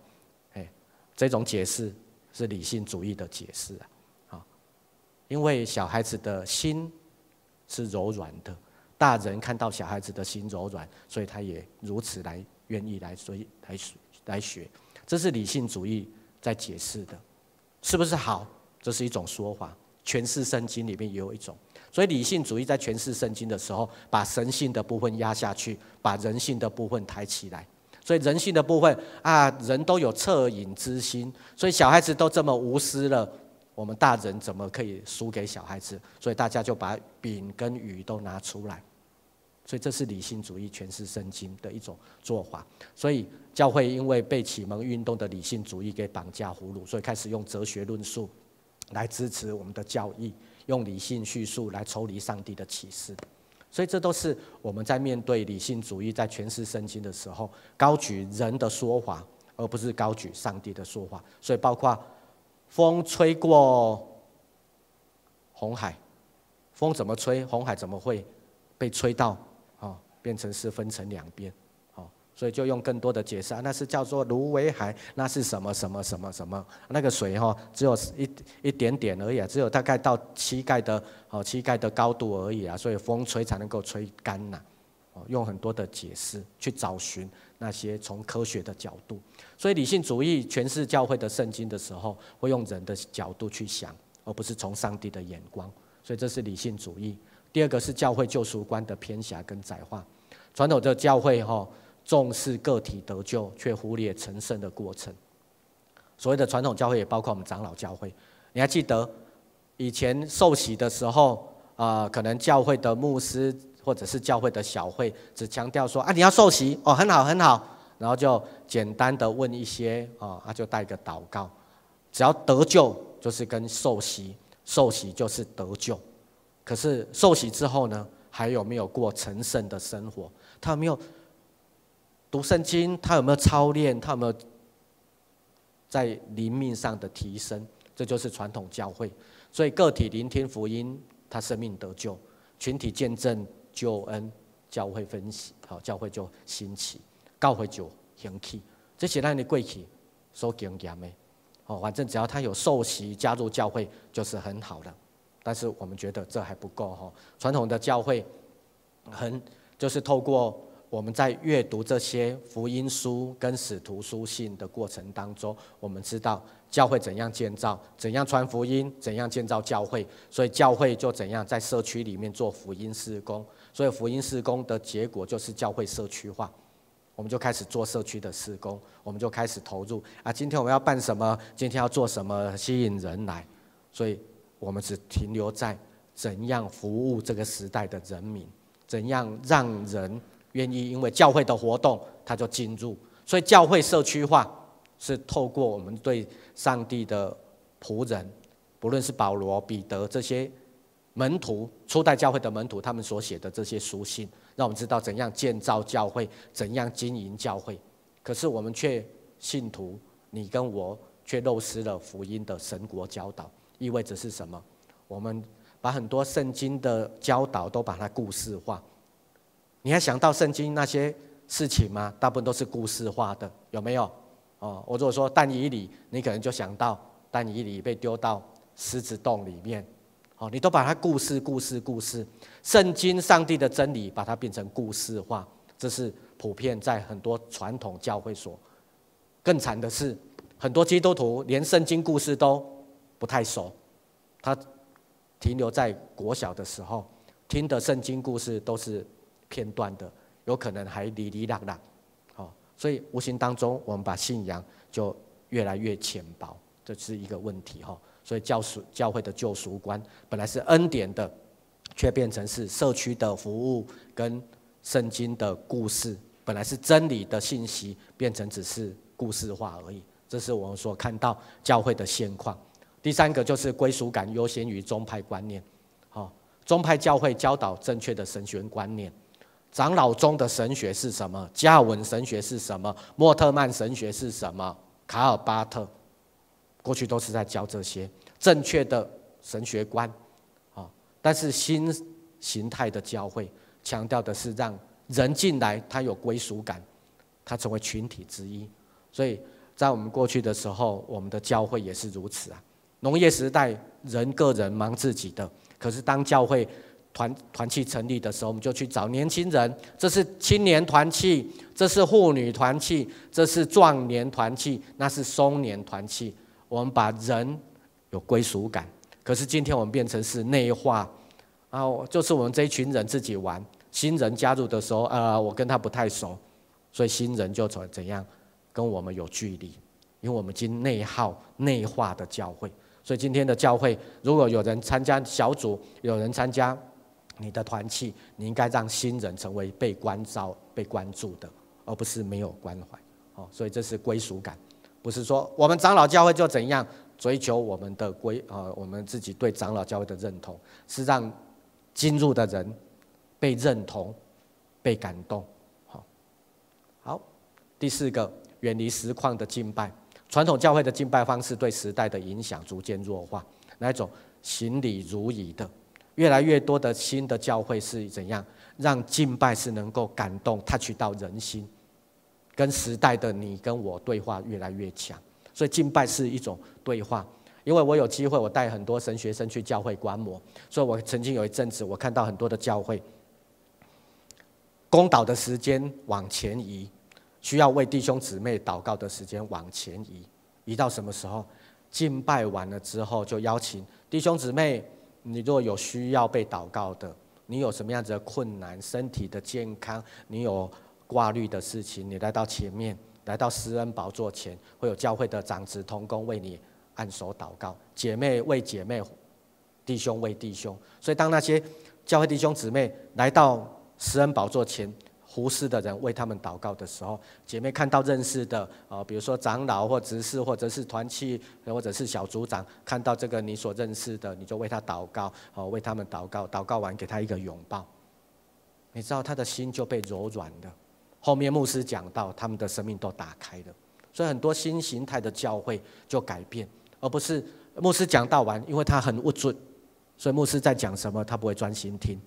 这种解释是理性主义的解释因为小孩子的心是柔软的，大人看到小孩子的心柔软，所以他也如此来愿意来学。这是理性主义在解释的，是不是好？这是一种说法。诠释圣经里面也有一种，所以理性主义在诠释圣经的时候，把神性的部分压下去，把人性的部分抬起来。所以人性的部分人都有恻隐之心，所以小孩子都这么无私了，我们大人怎么可以输给小孩子？所以大家就把饼跟鱼都拿出来。所以这是理性主义诠释圣经的一种做法。所以教会因为被启蒙运动的理性主义给绑架俘虏，所以开始用哲学论述来支持我们的教义，用理性叙述来抽离上帝的启示。所以这都是我们在面对理性主义在诠释圣经的时候，高举人的说法，而不是高举上帝的说法。所以包括风吹过红海，风怎么吹，红海怎么会被吹到变成是分成2边。所以就用更多的解释那是叫做芦苇海，那是什么什么什么什么，那个水只有一点点而已只有大概到膝盖的高度而已所以风吹才能够吹干用很多的解释去找寻那些从科学的角度。所以理性主义诠释教会的圣经的时候，会用人的角度去想，而不是从上帝的眼光。所以这是理性主义。第二个是教会救赎观的偏狭跟窄化。传统的教会重视个体得救，却忽略成圣的过程。所谓的传统教会也包括我们长老教会。你还记得以前受洗的时候，可能教会的牧师或者是教会的小会只强调说你要受洗很好很好，然后就简单的问一些就带个祷告，只要得救就是跟受洗，受洗就是得救。可是受洗之后呢，还有没有过成圣的生活？他有没有读圣经？他有没有操练？他有没有在灵命上的提升？这就是传统教会。所以个体聆听福音，他生命得救；群体见证救恩，教会分析，教会就兴起，教会就兴起。这是咱的过去所经验的。反正只要他有受洗加入教会，就是很好的。但是我们觉得这还不够。传统的教会就是透过我们在阅读这些福音书跟使徒书信的过程当中，我们知道教会怎样建造，怎样传福音，怎样建造教会。所以教会就怎样在社区里面做福音事工。所以福音事工的结果就是教会社区化。我们就开始做社区的事工，我们就开始投入今天我们要办什么，今天要做什么，吸引人来。所以我们只停留在怎样服务这个时代的人民，怎样让人愿意因为教会的活动他就进入。所以教会社区化是透过我们对上帝的仆人，不论是保罗、彼得这些门徒，初代教会的门徒，他们所写的这些书信，让我们知道怎样建造教会，怎样经营教会。可是我们信徒，你跟我却漏失了福音的神国教导。意味着是什么？我们把很多圣经的教导都把它故事化。你还想到圣经那些事情吗？大部分都是故事化的，有没有？我如果说但以理，你可能就想到但以理被丢到狮子洞里面。你都把它故事。圣经上帝的真理把它变成故事化，这是普遍在很多传统教会所。更惨的是，很多基督徒连圣经故事都不太熟，他停留在国小的时候听的圣经故事都是片段的，有可能还哩哩啦啦。所以无形当中我们把信仰就越来越浅薄，这是一个问题。所以教会的救赎观本来是恩典的，却变成是社区的服务跟圣经的故事，本来是真理的信息变成只是故事化而已。这是我们所看到教会的现况。第三个就是归属感优先于宗派观念。宗派教会教导正确的神学观念，长老宗的神学是什么？加尔文神学是什么？莫特曼神学是什么？卡尔巴特，过去都是在教这些正确的神学观。但是新形态的教会强调的是让人进来，他有归属感，他成为群体之一。所以在我们过去的时候，我们的教会也是如此。农业时代，个人忙自己的，可是当教会团契成立的时候，我们就去找年轻人，这是青年团契，这是妇女团契，这是壮年团契，那是松年团契。我们把人有归属感。可是今天我们变成是内化，就是我们这一群人自己玩，新人加入的时候，我跟他不太熟，所以新人就怎样跟我们有距离，因为我们已经内化的教会。所以今天的教会，如果有人参加小组，有人参加你的团契，你应该让新人成为被关照、被关注的，而不是没有关怀。所以这是归属感，不是说我们长老教会就怎样追求我们的我们自己对长老教会的认同，是让进入的人被认同、被感动。好，第四个，远离实况的敬拜。传统教会的敬拜方式对时代的影响逐渐弱化，那一种行礼如仪的，越来越多的新的教会是怎样让敬拜是能够感动 touch 到人心，跟时代的你跟我对话越来越强。所以敬拜是一种对话。因为我有机会，我带很多神学生去教会观摩，所以我曾经有一阵子，我看到很多的教会公祷的时间往前移，需要为弟兄姊妹祷告的时间往前移，移到什么时候？敬拜完了之后，就邀请弟兄姊妹，你若有需要被祷告的，你有什么样子的困难，身体的健康，你有挂虑的事情，你来到前面，来到施恩宝座前，会有教会的长子同工为你按手祷告，姐妹为姐妹，弟兄为弟兄。所以当那些教会弟兄姊妹来到施恩宝座前，服侍的人为他们祷告的时候，姐妹看到认识的比如说长老或执事，或者是团契，或者是小组长，看到这个你所认识的，你就为他祷告，为他们祷告，祷告完给他一个拥抱，你知道他的心就被柔软了。后面牧师讲到，他们的生命都打开了，所以很多新形态的教会就改变，而不是牧师讲到完，因为他很不准，所以牧师在讲什么他不会专心听。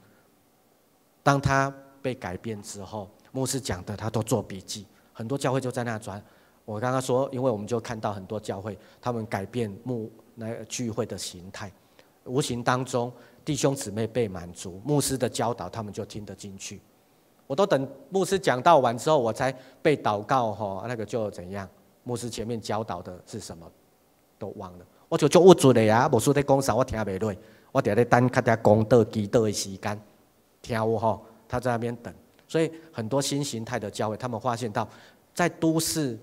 当他被改变之后，牧师讲的他都做笔记，很多教会就在那转。我刚刚说，因为我们就看到很多教会，他们改变聚会的形态，无形当中弟兄姊妹被满足，牧师的教导他们就听得进去。我都等牧师讲道完之后，我才被祷告，那个就怎样？牧师前面教导的是什么，都忘了。我就有准的呀，牧师在讲啥我听不落，我在等看他讲道祈祷的时间，听有他在那边等。所以很多新形态的教会，他们发现到，在都市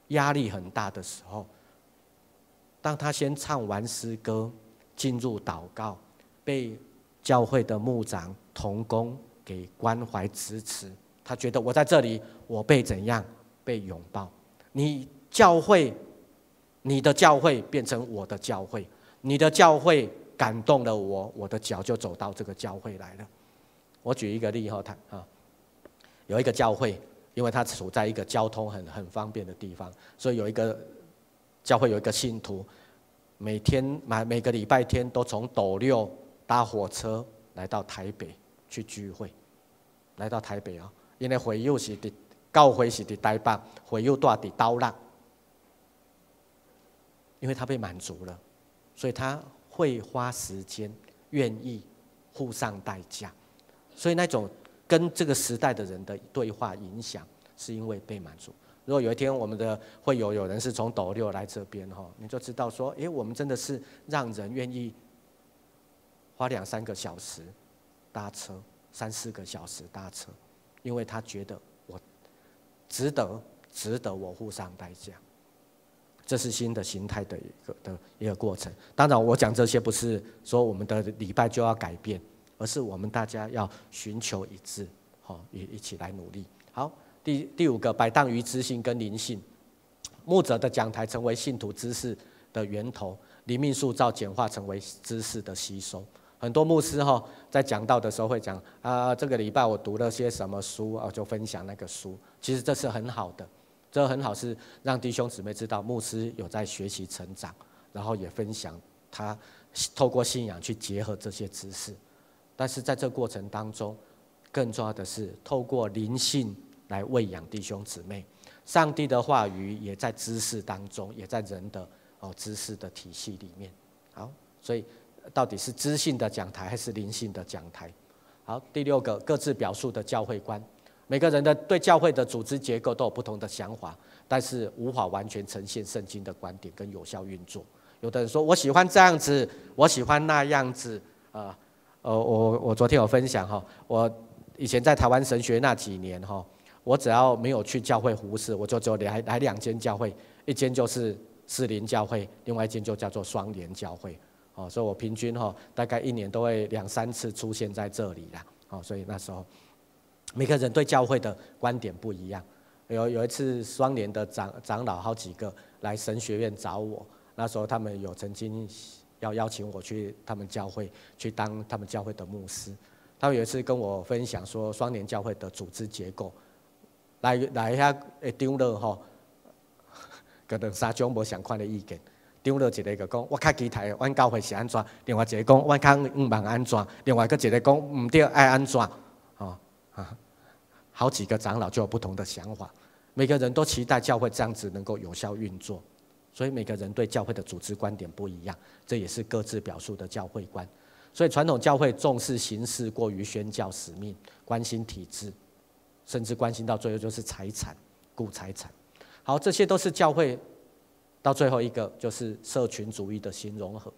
压力很大的时候，当他先唱完诗歌，进入祷告，被教会的牧长同工给关怀支持，他觉得我在这里，我被怎样？被拥抱。你的教会变成我的教会，你的教会感动了我，我的脚就走到这个教会来了。我举一个例有一个教会，因为它处在一个交通很方便的地方，所以有一个教会有一个信徒，每个礼拜天都从斗六搭火车来到台北去聚会，来到台北因为会友是在教会是在台北，会友住在斗六，因为他被满足了，所以他会花时间，愿意付上代价。所以那种跟这个时代的人的对话影响，是因为被满足。如果有一天我们的会有人是从斗六来这边，你就知道说，我们真的是让人愿意花2-3个小时搭车，3-4个小时搭车，因为他觉得我值得我付上代价。这是新的形态的一个过程。当然，我讲这些不是说我们的礼拜就要改变，而是我们大家要寻求一致，一起来努力。好，第5个，摆荡于知性跟灵性。牧者的讲台成为信徒知识的源头，灵命塑造简化成为知识的吸收。很多牧师在讲道的时候会讲这个礼拜我读了些什么书，就分享那个书。其实这是很好的，这很好，是让弟兄姊妹知道牧师有在学习成长，然后也分享他透过信仰去结合这些知识。但是在这过程当中，更重要的是透过灵性来喂养弟兄姊妹。上帝的话语也在知识当中，也在人的知识的体系里面。好，所以到底是知性的讲台还是灵性的讲台？好，第6个，各自表述的教会观。每个人对教会的组织结构都有不同的想法，但是无法完全呈现圣经的观点跟有效运作。有的人说我喜欢这样子，我喜欢那样子。我昨天有分享我以前在台湾神学那几年我只要没有去教会服事，我就只有来2间教会，一间就是士林教会，另外一间就叫做双联教会。所以我平均大概1年都会2-3次出现在这里啦。所以那时候每个人对教会的观点不一样。有一次双联的长老好几个来神学院找我，那时候他们有曾经要邀请我去他们教会去当他们教会的牧师。他们有一次跟我分享说双联教会的组织结构，来遐会长老可能2-3种无相款的意见。长老一个就讲我较期待阮教会是安怎，另外一个讲阮较毋茫安怎，另外一个讲毋对爱安怎。好几个长老就有不同的想法，每个人都期待教会这样子能够有效运作，所以每个人对教会的组织观点不一样，这也是各自表述的教会观。所以传统教会重视形式，过于宣教使命，关心体制。甚至关心到最后就是财产，顾财产。好，这些都是教会到最后一个就是社群主义的新融合。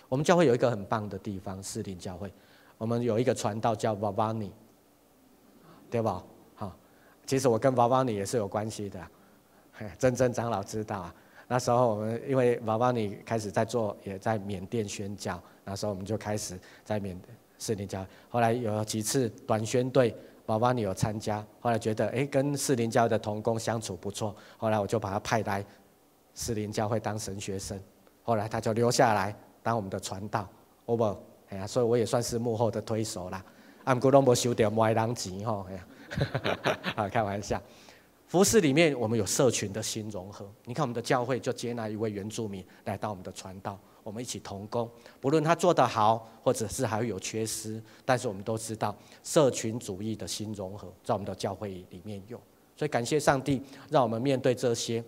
我们教会有一个很棒的地方，士林教会，我们有一个传道叫 Vavani， 对吧？好，其实我跟 Vavani 也是有关系的，真正长老知道啊。那时候我们因为 Vavani 开始在做，也在缅甸宣教，那时候我们就开始在士林教会。后来有几次短宣队，Vavani 有参加，后来觉得跟士林教会的同工相处不错，后来我就把他派来士林教会当神学生，后来他就留下来当我们的传道，有无？所以我也算是幕后的推手啦。不过都没收到卖人钱吼，开玩笑。服事里面我们有社群的新融合，你看我们的教会就接纳一位原住民来到我们的传道，我们一起同工，不论他做得好，或者是还会有缺失，但是我们都知道社群主义的新融合在我们的教会里面有，所以感谢上帝让我们面对这些。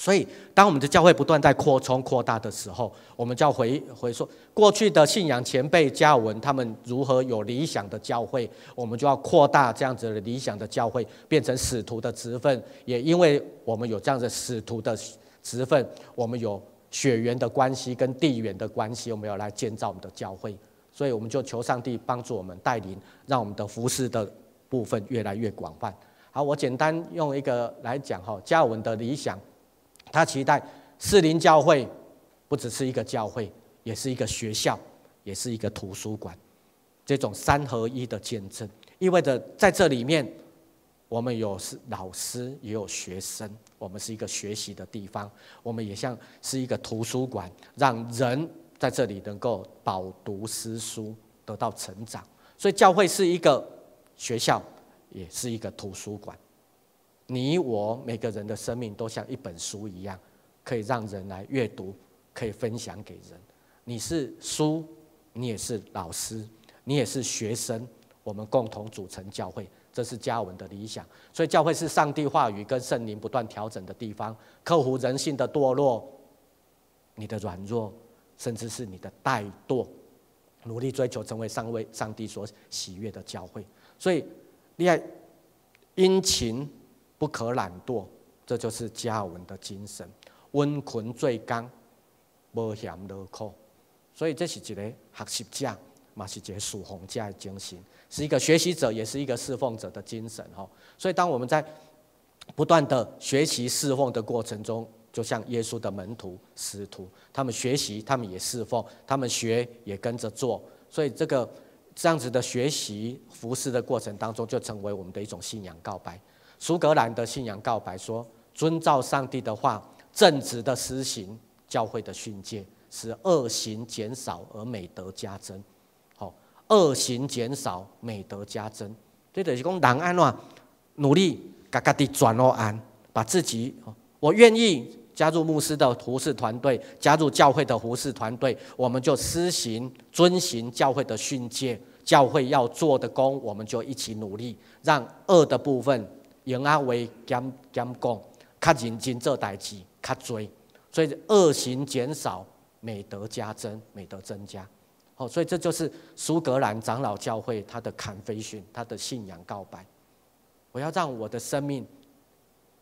所以当我们的教会不断在扩充扩大的时候，我们就要回说过去的信仰前辈加尔文他们如何有理想的教会，我们就要扩大这样子的理想的教会，变成使徒的职分。也因为我们有这样的使徒的职分，我们有血缘的关系跟地缘的关系，我们要来建造我们的教会。所以我们就求上帝帮助我们带领，让我们的服事的部分越来越广泛。好，我简单用一个来讲加尔文的理想，他期待士林教会不只是一个教会，也是一个学校，也是一个图书馆，这种三合一的见证，意味着在这里面我们有老师也有学生，我们是一个学习的地方，我们也像是一个图书馆，让人在这里能够饱读诗书，得到成长。所以教会是一个学校，也是一个图书馆。你我每个人的生命都像一本书一样，可以让人来阅读，可以分享给人。你是书，你也是老师，你也是学生，我们共同组成教会，这是加尔文的理想。所以教会是上帝话语跟圣灵不断调整的地方，克服人性的堕落，你的软弱，甚至是你的怠惰，努力追求成为上帝所喜悦的教会。所以你要殷勤，不可懒惰，这就是加尔文的精神。温困最刚，无嫌劳苦。所以这是一个学习者，也是一个侍奉者的精神，是一个学习者，也是一个侍奉者的精神。所以当我们在不断的学习侍奉的过程中，就像耶稣的门徒使徒，他们学习，他们也侍奉，他们学也跟着做。所以这样子的学习服事的过程当中，就成为我们的一种信仰告白。苏格兰的信仰告白说，遵照上帝的话，正直的施行教会的训诫，使恶行减少而美德加增。恶行减少，美德加增，这就是说人安怎努力把自己转安，把自己，我愿意加入牧师的服事团队，加入教会的服事团队，我们就遵行教会的训诫，教会要做的工，我们就一起努力，让恶的部分用啊为减讲，较认真做代志，较多，所以恶行减少，美德加增，美德增加。所以这就是苏格兰长老教会他的 confession， 他的信仰告白。我要让我的生命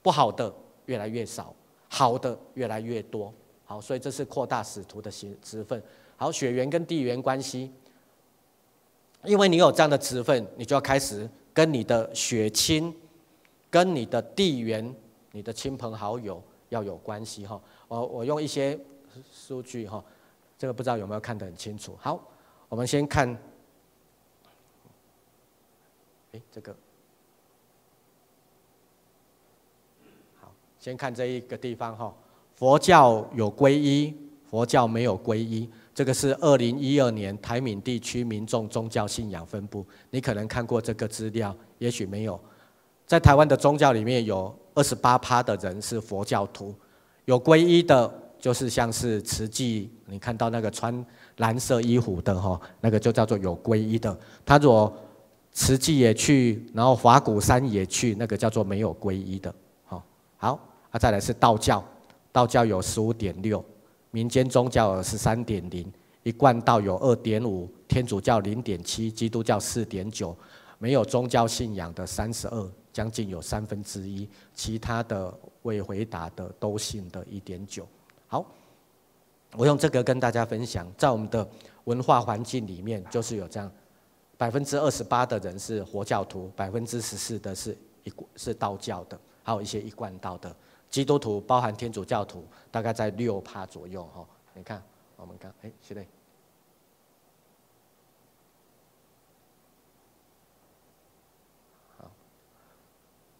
不好的越来越少，好的越来越多。好，所以这是扩大使徒的职分。好，血缘跟地缘关系，因为你有这样的职分，你就要开始跟你的血亲、跟你的地缘、你的亲朋好友要有关系。我用一些数据，这个不知道有没有看得很清楚。好，我们先看，这个，好，先看这一个地方佛教有皈依，佛教没有皈依。这个是2012年台闽地区民众宗教信仰分布，你可能看过这个资料，也许没有。在台湾的宗教里面有28%的人是佛教徒，有皈依的。就是像是慈济，你看到那个穿蓝色衣服的那个就叫做有皈依的。他如果慈济也去，然后法鼓山也去，那个叫做没有皈依的。好，再来是道教，道教有15.6%，民间宗教有13.0%，一贯道有2.5%，天主教0.7%，基督教4.9%，没有宗教信仰的32%，将近有1/3，其他的未回答的都信的1.9。好，我用这个跟大家分享，在我们的文化环境里面，就是有这样28%的人是佛教徒，14%的是道教的，还有一些一贯道的。基督徒包含天主教徒，大概在6%左右哈。你看，我们看，是的。好，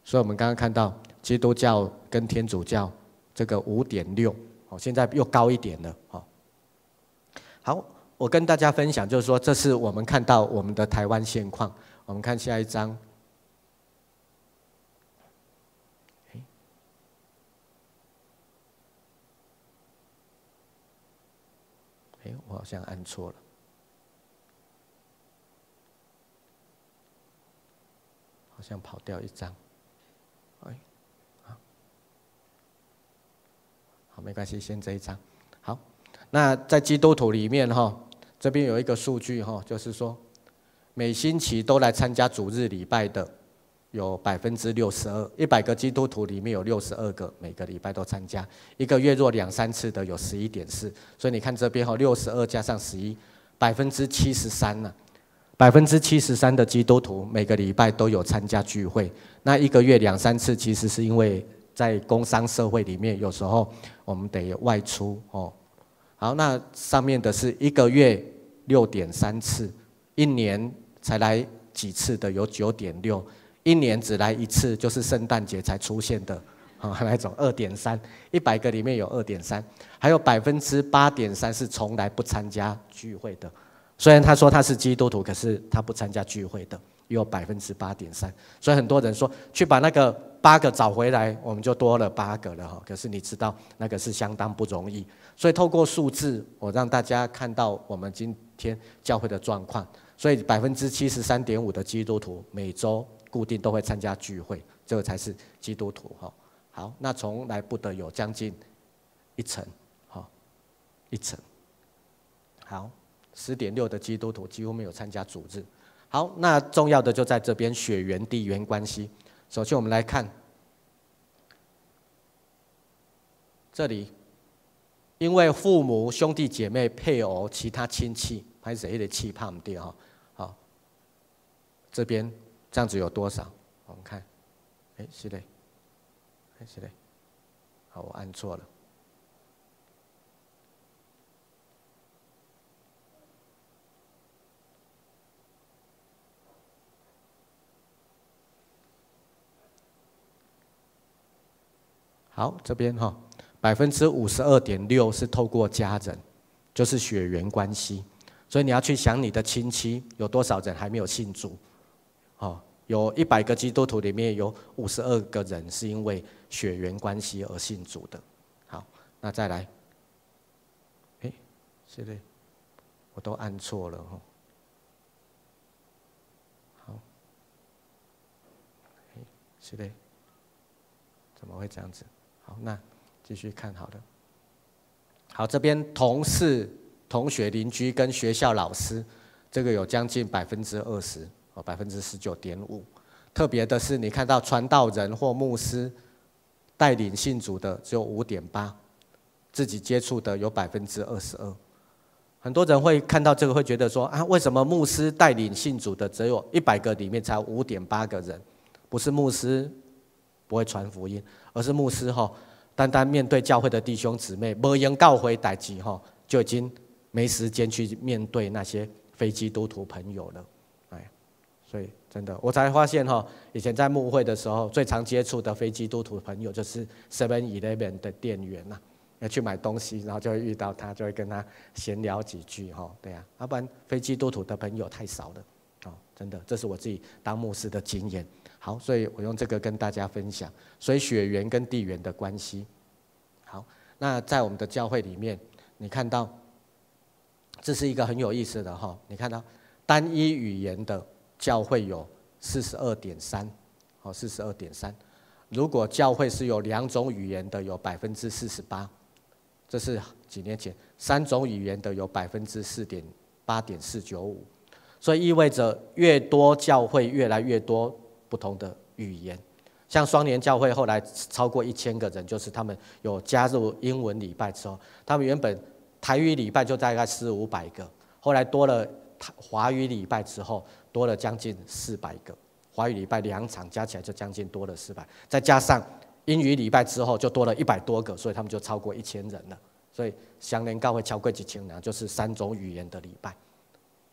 所以我们刚刚看到基督教跟天主教这个5.6，现在又高一点了，好，我跟大家分享，就是说，这是我们看到我们的台湾现况。我们看下一章。我好像按错了。好像跑掉一张。好，没关系，先这一张。好，那在基督徒里面这边有一个数据就是说，每星期都来参加主日礼拜的有62%，100个基督徒里面有62个每个礼拜都参加，一个月若2、3次的有11.4，所以你看这边62加上11，73%呢，73%的基督徒每个礼拜都有参加聚会，那一个月2、3次，其实是因为在工商社会里面，有时候我们得外出好，那上面的是一个月6.3次，一年才来几次的有9.6。一年只来一次，就是圣诞节才出现的，那种2.3，100个里面有2.3，还有8.3%是从来不参加聚会的。虽然他说他是基督徒，可是他不参加聚会的，也有8.3%。所以很多人说去把那个8个找回来，我们就多了8个了。可是你知道那个是相当不容易。所以透过数字，我让大家看到我们今天教会的状况。所以73.5%的基督徒每周固定都会参加聚会，这个才是基督徒好，那从来不得有将近1成，1成。好，10.6%的基督徒几乎没有参加主日。好，那重要的就在这边血缘地缘关系。首先我们来看这里，因为父母、兄弟姐妹、配偶、其他亲戚，还是谁的气怕不掉好，这边。这样子有多少？我们看，是的，是的，好，我按错了。好，这边52.6%是透过家人，就是血缘关系，所以你要去想你的亲戚有多少人还没有信主。有100个基督徒里面有52个人是因为血缘关系而信主的。好，那再来，是的，我都按错了好，是的，怎么会这样子？好，那继续看好了。好，这边同事、同学、邻居跟学校老师，这个有将近20%。19.5%，特别的是，你看到传道人或牧师带领信主的只有5.8%，自己接触的有22%。很多人会看到这个，会觉得说为什么牧师带领信主的只有100个里面才5.8个人？不是牧师不会传福音，而是牧师单单面对教会的弟兄姊妹，没人教会代志就已经没时间去面对那些非基督徒朋友了。所以真的，我才发现以前在牧会的时候，最常接触的非基督徒朋友就是 7-Eleven 的店员呐，要去买东西，然后就会遇到他，就会跟他闲聊几句对啊，要不然非基督徒的朋友太少了真的，这是我自己当牧师的经验。好，所以我用这个跟大家分享，所以血缘跟地缘的关系。好，那在我们的教会里面，你看到这是一个很有意思的你看到单一语言的教会有42.3%，如果教会是有2种语言的，有48%，这是几年前；3种语言的有8.495%，所以意味着越多教会，越来越多不同的语言。像双年教会后来超过1000个人，就是他们有加入英文礼拜之后，他们原本台语礼拜就大概400-500个，后来多了华语礼拜之后，多了将近400个。华语礼拜2场加起来就将近多了400，再加上英语礼拜之后就多了100多个，所以他们就超过1000人了。所以双年教会超过1000人，就是3种语言的礼拜。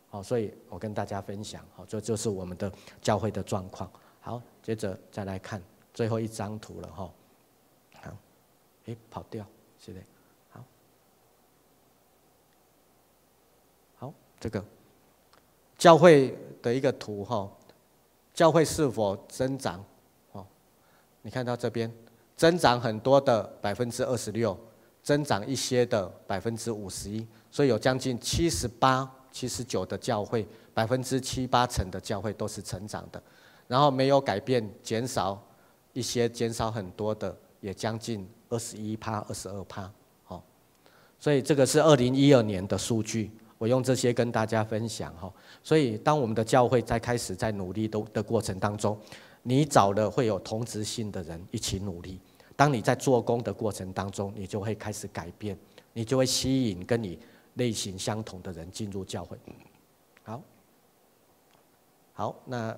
好，所以我跟大家分享，好，这就是我们的教会的状况。好，接着再来看最后一张图了哈。好，跑掉，是的，好，这个教会的一个图哈，教会是否增长？哦，你看到这边增长很多的26%，增长一些的51%，所以有将近78、79的教会，7-8成的教会都是成长的。然后没有改变，减少一些，减少很多的，也将近21%、22%。哦，所以这个是2012年的数据，我用这些跟大家分享哈。所以当我们的教会在开始在努力的过程当中，你找了会有同质性的人一起努力。当你在做工的过程当中，你就会开始改变，你就会吸引跟你类型相同的人进入教会。好，那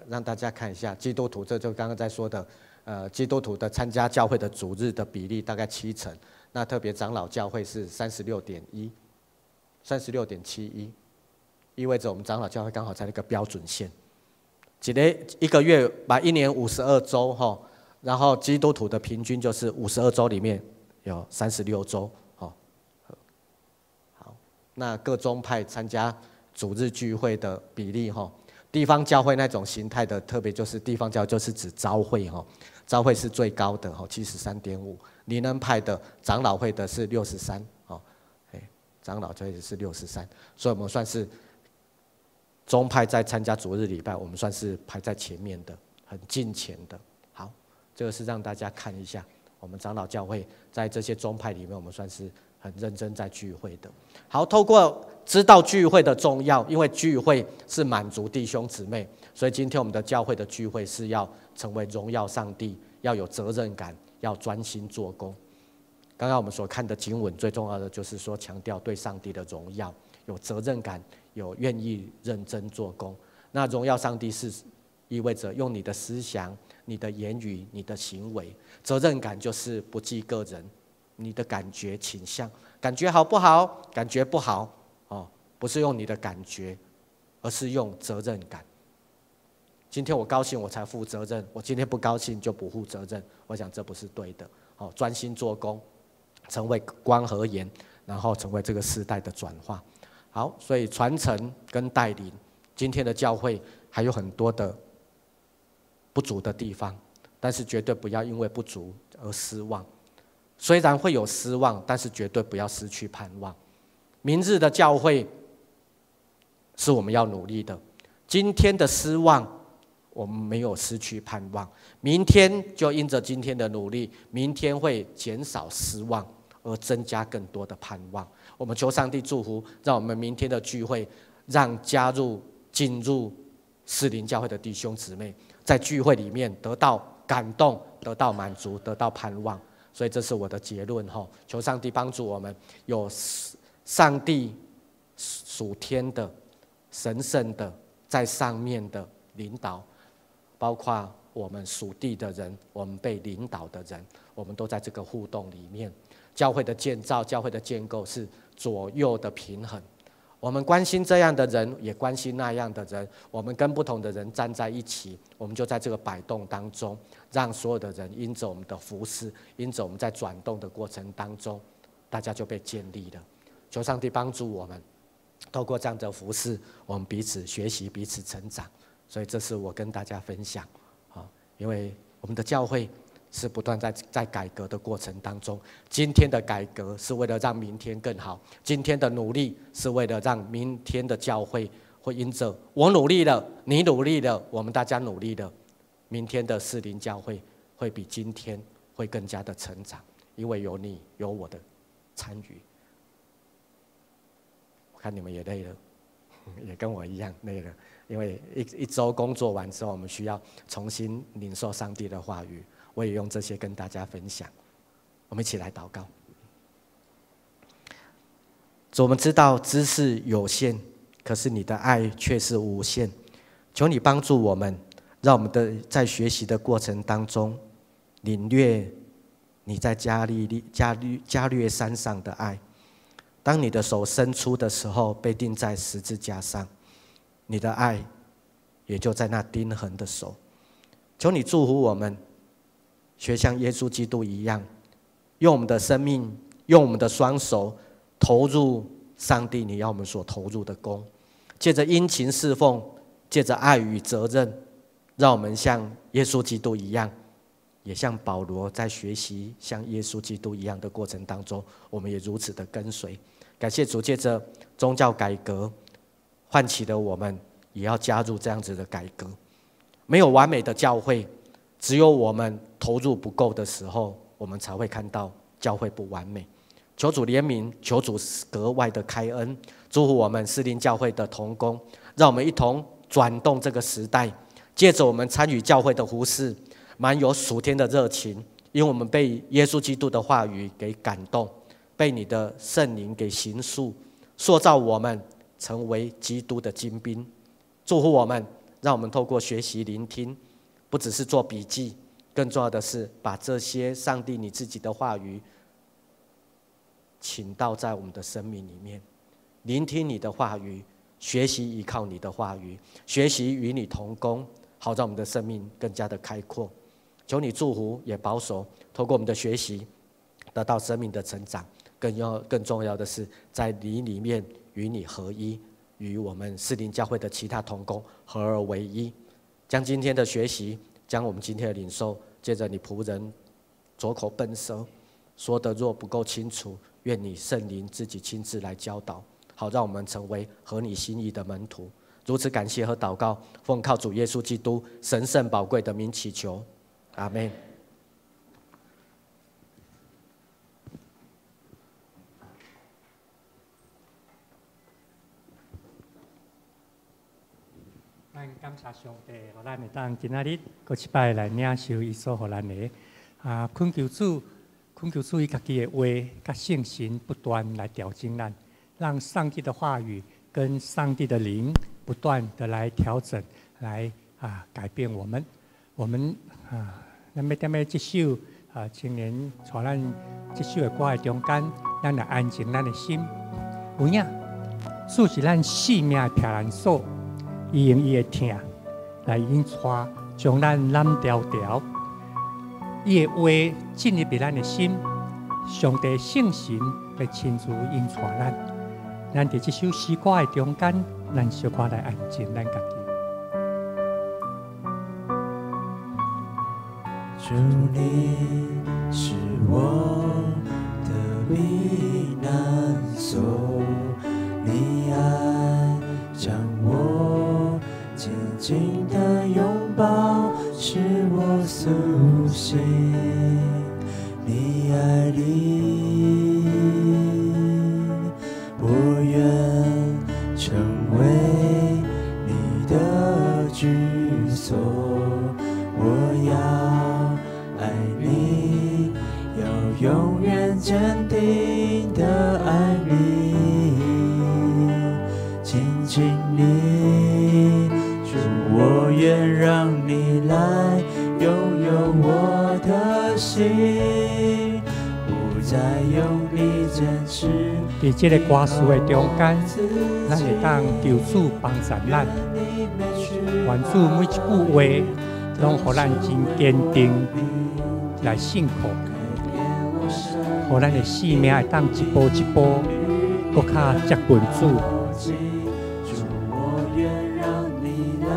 让大家看一下基督徒，这就刚刚在说的，基督徒的参加教会的主日的比例大概70%，那特别长老教会是36.71%，意味着我们长老教会刚好在那个标准线。一个月把1年52周哈，然后基督徒的平均就是52周里面有36周，好，那各宗派参加主日聚会的比例哈。地方教会那种形态的，特别就是地方教会就是指召会哈，召会是最高的哈，73.5%，灵恩派的长老会的是63%哦，长老会是63%，所以我们算是宗派在参加主日礼拜，我们算是排在前面的，很近前的。好，这个是让大家看一下，我们长老教会在这些宗派里面，我们算是很认真在聚会的。好，透过知道聚会的重要，因为聚会是满足弟兄姊妹，所以今天我们的教会的聚会是要成为荣耀上帝，要有责任感，要专心做工。刚刚我们所看的经文最重要的就是说，强调对上帝的荣耀，有责任感，有愿意认真做工。那荣耀上帝是意味着用你的思想、你的言语、你的行为。责任感就是不计个人，你的感觉倾向，感觉好不好？感觉不好哦，不是用你的感觉，而是用责任感。今天我高兴我才负责任，我今天不高兴就不负责任，我想这不是对的。哦，专心做工，成为光和盐，然后成为这个时代的转化。好，所以传承跟带领，今天的教会还有很多的不足的地方，但是绝对不要因为不足而失望。虽然会有失望，但是绝对不要失去盼望。明日的教会是我们要努力的，今天的失望我们没有失去盼望，明天就因着今天的努力，明天会减少失望而增加更多的盼望。我们求上帝祝福，让我们明天的聚会，让进入士林教会的弟兄姊妹在聚会里面得到感动，得到满足，得到盼望。所以这是我的结论，求上帝帮助我们有上帝属天的神圣的在上面的领导，包括我们属地的人，我们被领导的人，我们都在这个互动里面。教会的建造，教会的建构是左右的平衡，我们关心这样的人，也关心那样的人，我们跟不同的人站在一起，我们就在这个摆动当中，让所有的人因着我们的服事，因着我们在转动的过程当中，大家就被建立了。求上帝帮助我们，透过这样的服事，我们彼此学习，彼此成长。所以这是我跟大家分享，因为我们的教会是不断在改革的过程当中，今天的改革是为了让明天更好，今天的努力是为了让明天的教会会因着我努力了，你努力了，我们大家努力了，明天的士林教会会比今天会更加的成长，因为有你有我的参与。我看你们也累了，也跟我一样累了，因为一周工作完之后，我们需要重新领受上帝的话语。我也用这些跟大家分享。我们一起来祷告。主，我们知道知识有限，可是你的爱却是无限。求你帮助我们，让我们在学习的过程当中，领略你在加略山上的爱。当你的手伸出的时候，被钉在十字架上，你的爱也就在那钉痕的手。求你祝福我们，学像耶稣基督一样，用我们的生命，用我们的双手投入上帝你要我们所投入的工，借着殷勤侍奉，借着爱与责任，让我们像耶稣基督一样，也像保罗在学习像耶稣基督一样的过程当中，我们也如此的跟随。感谢主，借着宗教改革唤起了我们也要加入这样子的改革。没有完美的教会，只有我们投入不够的时候，我们才会看到教会不完美。求主怜悯，求主格外的开恩，祝福我们士林教会的同工，让我们一同转动这个时代，借着我们参与教会的服事，满有属天的热情，因为我们被耶稣基督的话语给感动，被你的圣灵给形塑，塑造我们成为基督的精兵。祝福我们，让我们透过学习聆听，不只是做笔记，更重要的是把这些上帝你自己的话语请到在我们的生命里面，聆听你的话语，学习依靠你的话语，学习与你同工，好让我们的生命更加的开阔。求你祝福也保守，透过我们的学习得到生命的成长，更重要的是在你里面与你合一，与我们士林教会的其他同工合而为一，将今天的学习，将我们今天的领受，借着你仆人拙口笨舌说的若不够清楚，愿你圣灵自己亲自来教导，好让我们成为合你心意的门徒。如此感谢和祷告，奉靠主耶稣基督神圣宝贵的名祈求，阿们。咱感谢上帝，让咱会当今仔日搁一摆来领受伊所予咱的恳求主伊家己的话，甲圣神不断来调整咱，让上帝的话语跟上帝的灵不断的来调整，来改变我们。我们咱要踮咧这首青年带咱这首的歌的中间，咱来安静咱的心。有影，主是咱性命的避难所。伊用伊的疼来引带，将咱揽条条。伊的话进入咱的心，上帝圣神来亲自引带咱。咱伫这首诗歌的中间，咱小可来安静咱家己。主你是我的避难所，你爱将我紧紧的拥抱，使我苏醒。你爱里，我愿成为你的居所。我要爱你，要永远坚定的爱你，紧紧你，主，我愿让你来拥有我的心，不再用力坚持。伫这个歌词的中间，咱会当求主帮助咱，愿主每一句话，拢互咱真坚定来信靠，互咱的生命会当一步一步，搁较接近主。主，我愿让你来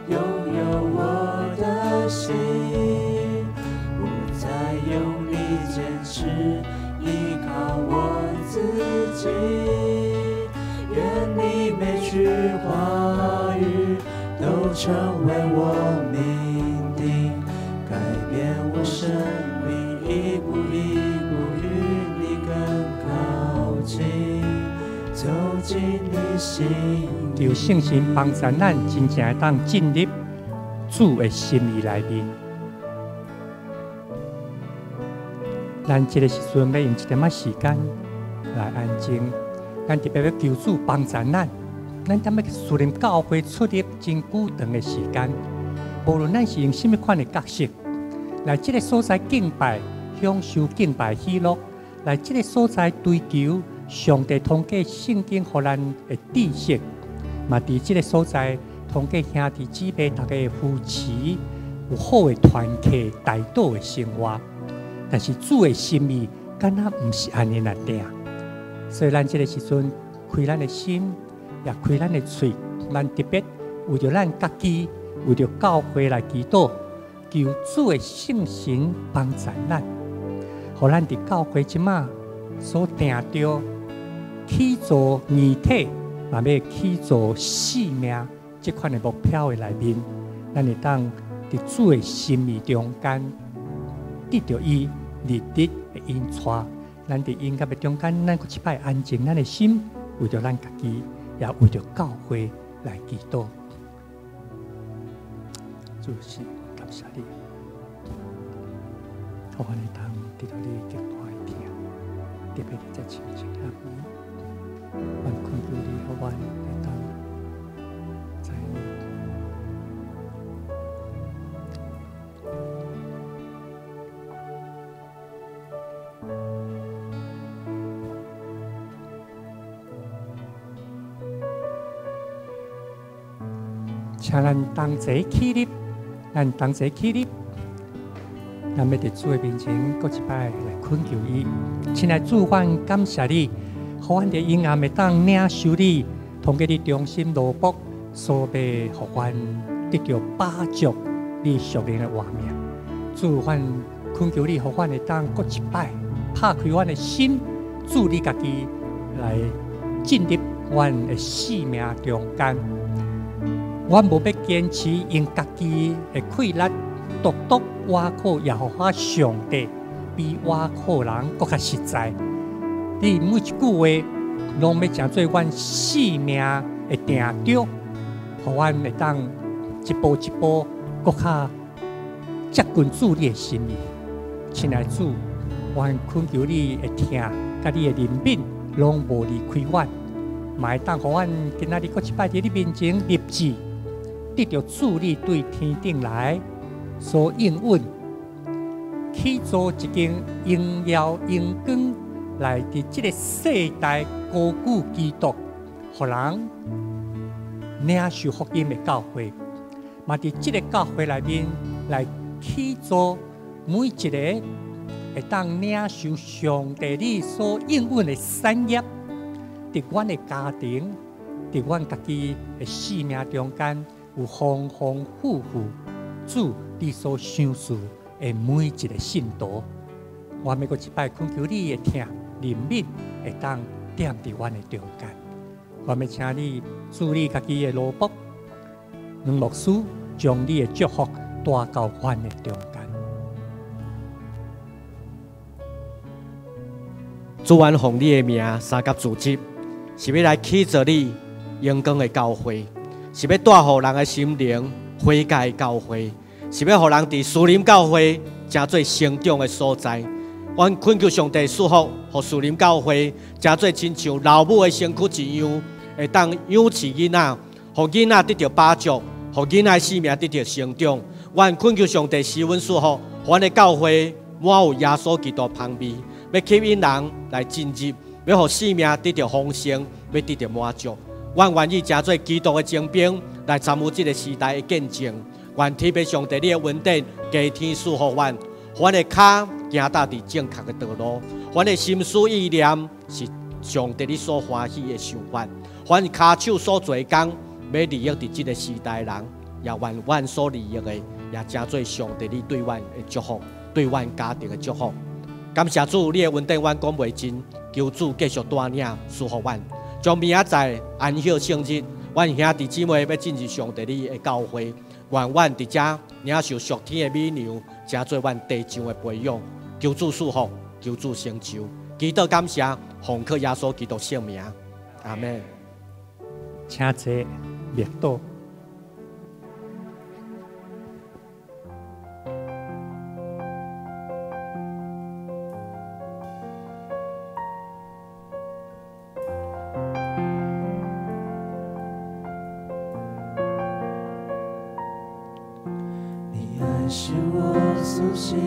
拥有我的心，不再用力坚持，依靠我自己。愿你每句话语都成为我命定，改变我生命，一步一步与你更靠近，走进进你心意，求圣神帮助咱真正会当进入主的心意内面。咱这个时阵要用一点仔时间来安静，咱特别要求主帮助咱，咱踮要属灵教会出入真久长的时间，无论咱是用什么款的角色，来这个所在敬拜，享受敬拜喜乐，来这个所在追求上帝通过圣经予咱的知识，嘛伫这个所在通过兄弟姊妹大家扶持，有好的团契带导的生活。但是主的心意，敢若毋是安尼来定，所以咱这个时阵开咱的心，也开咱的嘴，咱特别为着咱家己，为着教会来祈祷，求主的圣神帮助咱，互咱伫教会即马所定着起造义体，嘛要起造性命这款的目标的内面，咱会当伫主的心意中间。得到伊日日的引带，咱伫音乐的中间，咱一摆安静咱的心，为着咱家己，也为着教会来祈祷。主是感谢你，我们当得到你极大的听，特别伫这亲情下面，我恳求你，互我会当在请咱同齐起立，咱同齐起立，咱要伫主的面前，搁一摆来恳求伊。亲爱的主，阮感谢你，互阮的阴暗会当领受你，通过你忠心劳碌，所要互阮得到把握你属灵的画面。主，阮恳求你，互阮会当搁一摆拍开阮的心，主你家己来进入阮的生命中间。我无要坚持用家己的气力，独独挖苦耶和华上帝，比挖苦人更较实在。你每一句话，拢要成做阮生命的定着，互阮会当一步一步更较接近主你的心意。亲爱的主，阮恳求你的听，甲你的怜悯，拢无离开阮，嘛会当互阮今仔日搁一摆伫你面前立志。得到主你对天顶来所应允，起造一间荣耀荣光来伫这个世代高举基督，互人领受福音的教会，嘛伫这个教会内面来起造每一个会当领受上帝你所应允的产业，伫阮的家庭，伫阮家己的生命中间。有丰丰富富，主你所想事的每一个信徒，我每个一摆恳求你的听怜悯，会当踮伫阮的中间。我要请你主你家己的罗卜，两牧师将你的祝福带到阮的中间。主愿奉你的名三甲组织，是要来起造你阳光的教会。是要带予人的心灵悔改的教会，是要予人伫属灵教会成做成长的所在。阮恳求上帝赐福，予属灵教会成做亲像老母的身躯一样，会当养饲囡仔，予囡仔得到把助，予囡仔生命得到成长。阮恳求上帝施恩赐福，阮的教会满有耶稣基督香味，要吸引人来进入，要予生命得到丰盛，要得到满足。阮愿意成做基督的精兵，来参与这个时代的见证。愿天父上帝你的恩典，加天赐予阮，阮的脚行踏伫正确的道路，阮的心思意念是上帝你所欢喜的想法。阮骹手所做工，要利益伫这个时代人，也愿阮所利益的，也成做上帝你对阮的祝福，对阮家庭的祝福。感谢主，你的恩典阮讲袂尽，求主继续带领赐福阮。将明仔载安息圣日，阮兄弟姊妹要进入上帝你的教会，愿阮伫遮领受属天的美牛，成做阮地上的培养。求主赐福，求主成就。祈祷感谢，奉靠耶稣基督圣名，阿门。请坐灭祷。你爱是我苏醒，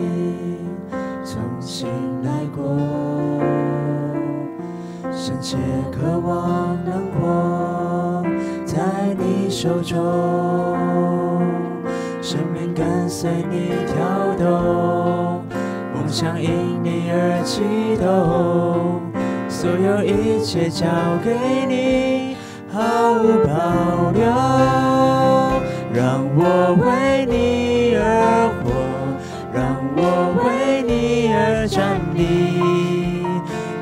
重新来过，深切渴望能活在你手中，生命跟随你跳动，梦想因你而启动，所有一切交给你，毫无保留，让我为你而活，让我为你而站立，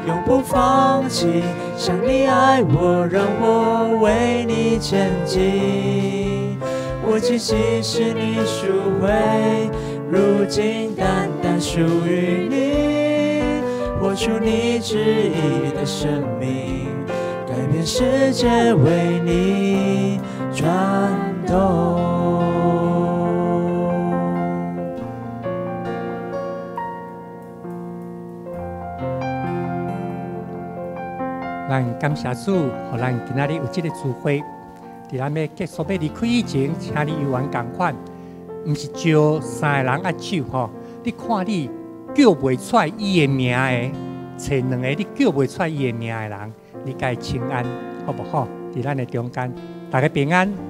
永不放弃，像你爱我，让我为你前进。我气息是你赎回，如今单单属于你，活出你旨意的生命，改变世界为你转动。咱感谢主，互咱今仔日有这个聚会。伫咱要结束要离开以前，请你犹原同款，毋是招三个人握手吼。你看你叫袂出来伊的名的，找两个你叫袂出来伊的名的人，你甲伊请安，好不好？伫咱的中间，大家平安。